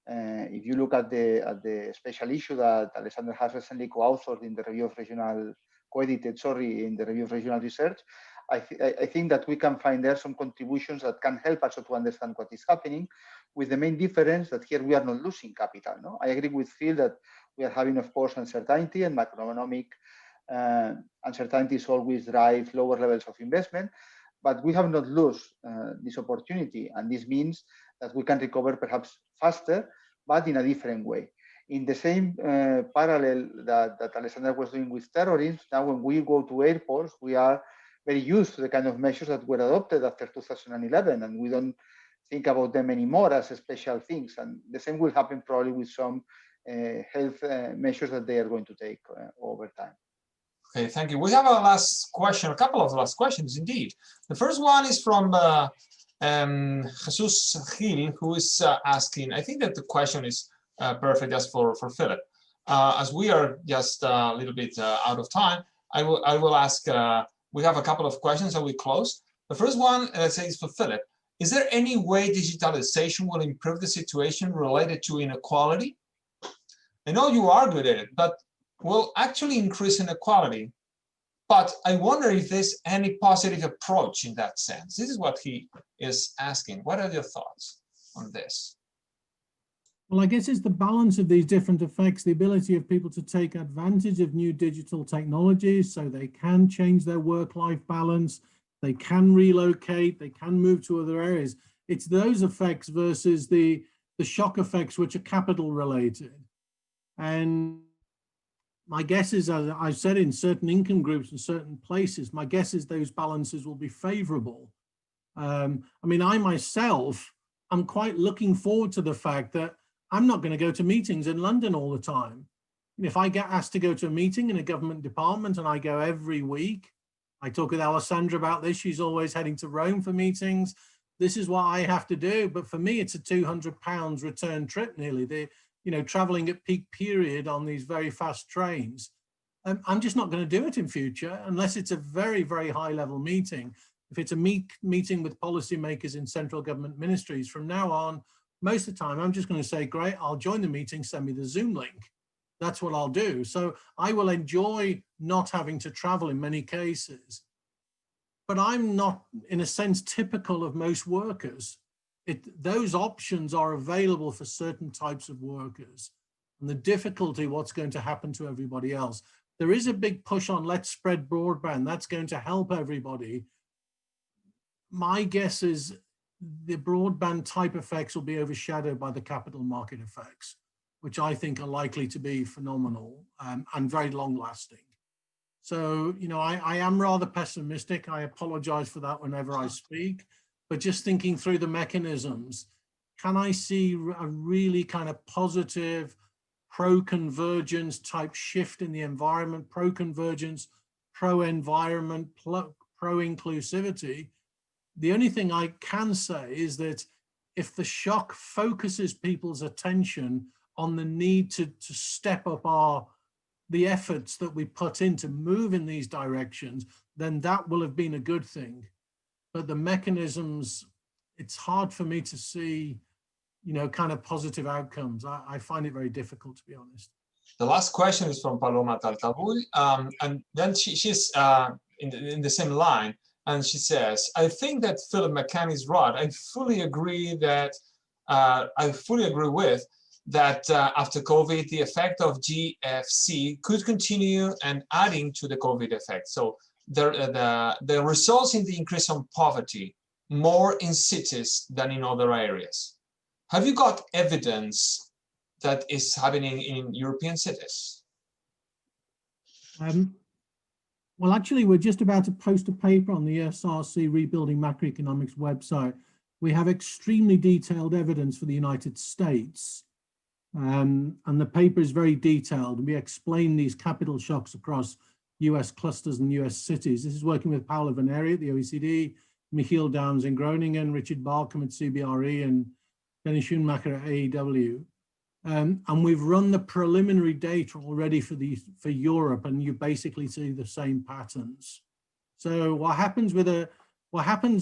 if you look at the special issue that Alessandra has recently co-authored in the Review of Regional, co-edited, sorry, in the Review of Regional Research, I think that we can find there some contributions that can help us to understand what is happening, with the main difference that here we are not losing capital. No? I agree with Phil that we are having, of course, uncertainty, and macroeconomic uncertainties always drive lower levels of investment, but we have not lost this opportunity, and this means that we can recover perhaps faster, but in a different way. In the same parallel that Alessandra was doing with terrorism, now when we go to airports, we are very used to the kind of measures that were adopted after 2011, and we don't think about them anymore as special things. And the same will happen probably with some health measures that they are going to take over time. Okay, thank you. We have a last question, a couple of last questions indeed. The first one is from Jesus Gil, who is asking, I think that the question is perfect just for Philip. As we are just a little bit out of time, I will ask, we have a couple of questions and we close. The first one, let's say, is for Philip. Is there any way digitalization will improve the situation related to inequality? I know you are good at it, but will actually increase inequality. But I wonder if there's any positive approach in that sense. This is what he is asking. What are your thoughts on this? Well, I guess it's the balance of these different effects, the ability of people to take advantage of new digital technologies so they can change their work-life balance, they can relocate, they can move to other areas. It's those effects versus the shock effects which are capital related. And my guess is, as I said, in certain income groups and certain places, my guess is those balances will be favorable. I mean, I myself, I'm quite looking forward to the fact that I'm not going to go to meetings in London all the time. If I get asked to go to a meeting in a government department and I go every week, I talk with Alessandra about this, she's always heading to Rome for meetings. This is what I have to do. But for me, it's a £200 return trip nearly. Traveling at peak period on these very fast trains. I'm just not going to do it in future unless it's a very, very high level meeting. If it's a meeting with policymakers in central government ministries, from now on, most of the time, I'm just going to say, great, I'll join the meeting, send me the Zoom link. That's what I'll do. So I will enjoy not having to travel in many cases. but I'm not, in a sense, typical of most workers. Those options are available for certain types of workers. And the difficulty, what's going to happen to everybody else. There is a big push on let's spread broadband. That's going to help everybody. My guess is the broadband type effects will be overshadowed by the capital market effects, which I think are likely to be phenomenal and very long lasting. So, you know, I am rather pessimistic. I apologize for that whenever I speak, but just thinking through the mechanisms, can I see a really kind of positive pro-convergence type shift in the environment, pro-convergence, pro-environment, pro-inclusivity? The only thing I can say is that if the shock focuses people's attention on the need to step up the efforts that we put in to move in these directions, then that will have been a good thing. But the mechanisms, it's hard for me to see, you know, kind of positive outcomes. I find it very difficult, to be honest. The last question is from Paloma Taltabul, and then she's in the same line, and she says, I think that Philip McCann is right. I fully agree that, that after COVID, the effect of GFC could continue and adding to the COVID effect. So the results in the increase on poverty more in cities than in other areas. Have you got evidence that is happening in European cities? Well, actually, we're just about to post a paper on the SRC Rebuilding Macroeconomics website. We have extremely detailed evidence for the United States. And the paper is very detailed. We explain these capital shocks across US clusters and US cities. This is working with Paolo Veneri at the OECD, Michiel Downs in Groningen, Richard Barkham at CBRE, and Dennis Schoenmacher at AEW. And we've run the preliminary data already for Europe, and you basically see the same patterns. So what happens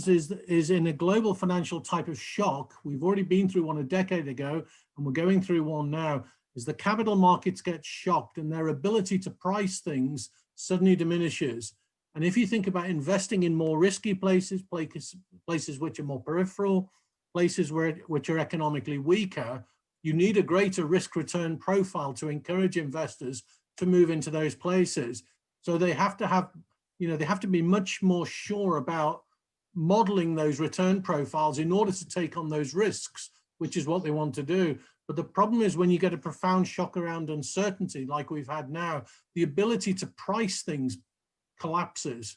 is in a global financial type of shock, we've already been through one a decade ago, and we're going through one now, is the capital markets get shocked and their ability to price things suddenly diminishes. And if you think about investing in more risky places which are more peripheral, places which are economically weaker, you need a greater risk return profile to encourage investors to move into those places. So they have to have, you know, they have to be much more sure about modeling those return profiles in order to take on those risks, which is what they want to do. But the problem is when you get a profound shock around uncertainty like we've had now, the ability to price things collapses.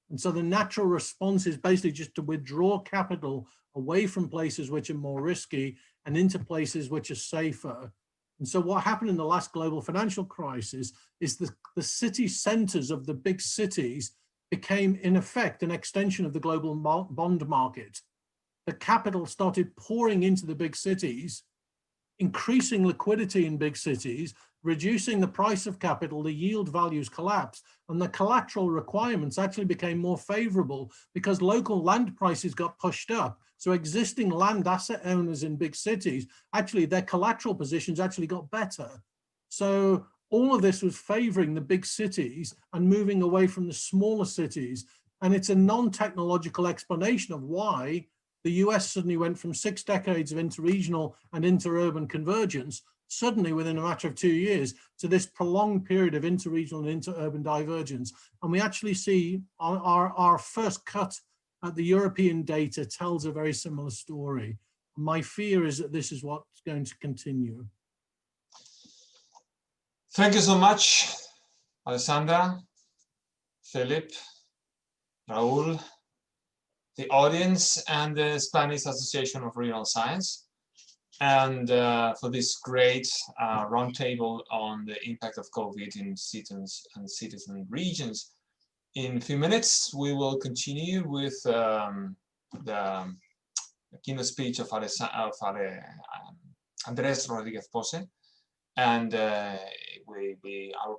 And so the natural response is basically just to withdraw capital away from places which are more risky and into places which are safer. And so what happened in the last global financial crisis is the city centers of the big cities became, in effect, an extension of the global bond market. The capital started pouring into the big cities, increasing liquidity in big cities, reducing the price of capital, the yield values collapsed, and the collateral requirements actually became more favorable because local land prices got pushed up. So existing land asset owners in big cities, actually their collateral positions actually got better. So all of this was favoring the big cities and moving away from the smaller cities. And it's a non-technological explanation of why the US suddenly went from 6 decades of interregional and interurban convergence, suddenly within a matter of 2 years, to this prolonged period of interregional and interurban divergence. And we actually see our first cut at the European data tells a very similar story. My fear is that this is what's going to continue. Thank you so much, Alessandra, Philip, Raúl, the audience, and the Spanish Association of Regional Science, and for this great roundtable on the impact of COVID in cities and regions. In a few minutes, we will continue with the keynote speech of Andrés Rodríguez Pose, and our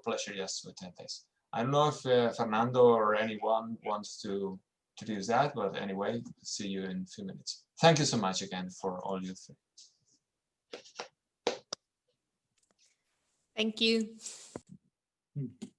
pleasure just to attend this. I don't know if Fernando or anyone wants to introduce that, but anyway, see you in a few minutes. Thank you so much again for all you three. Thank you. Thank you.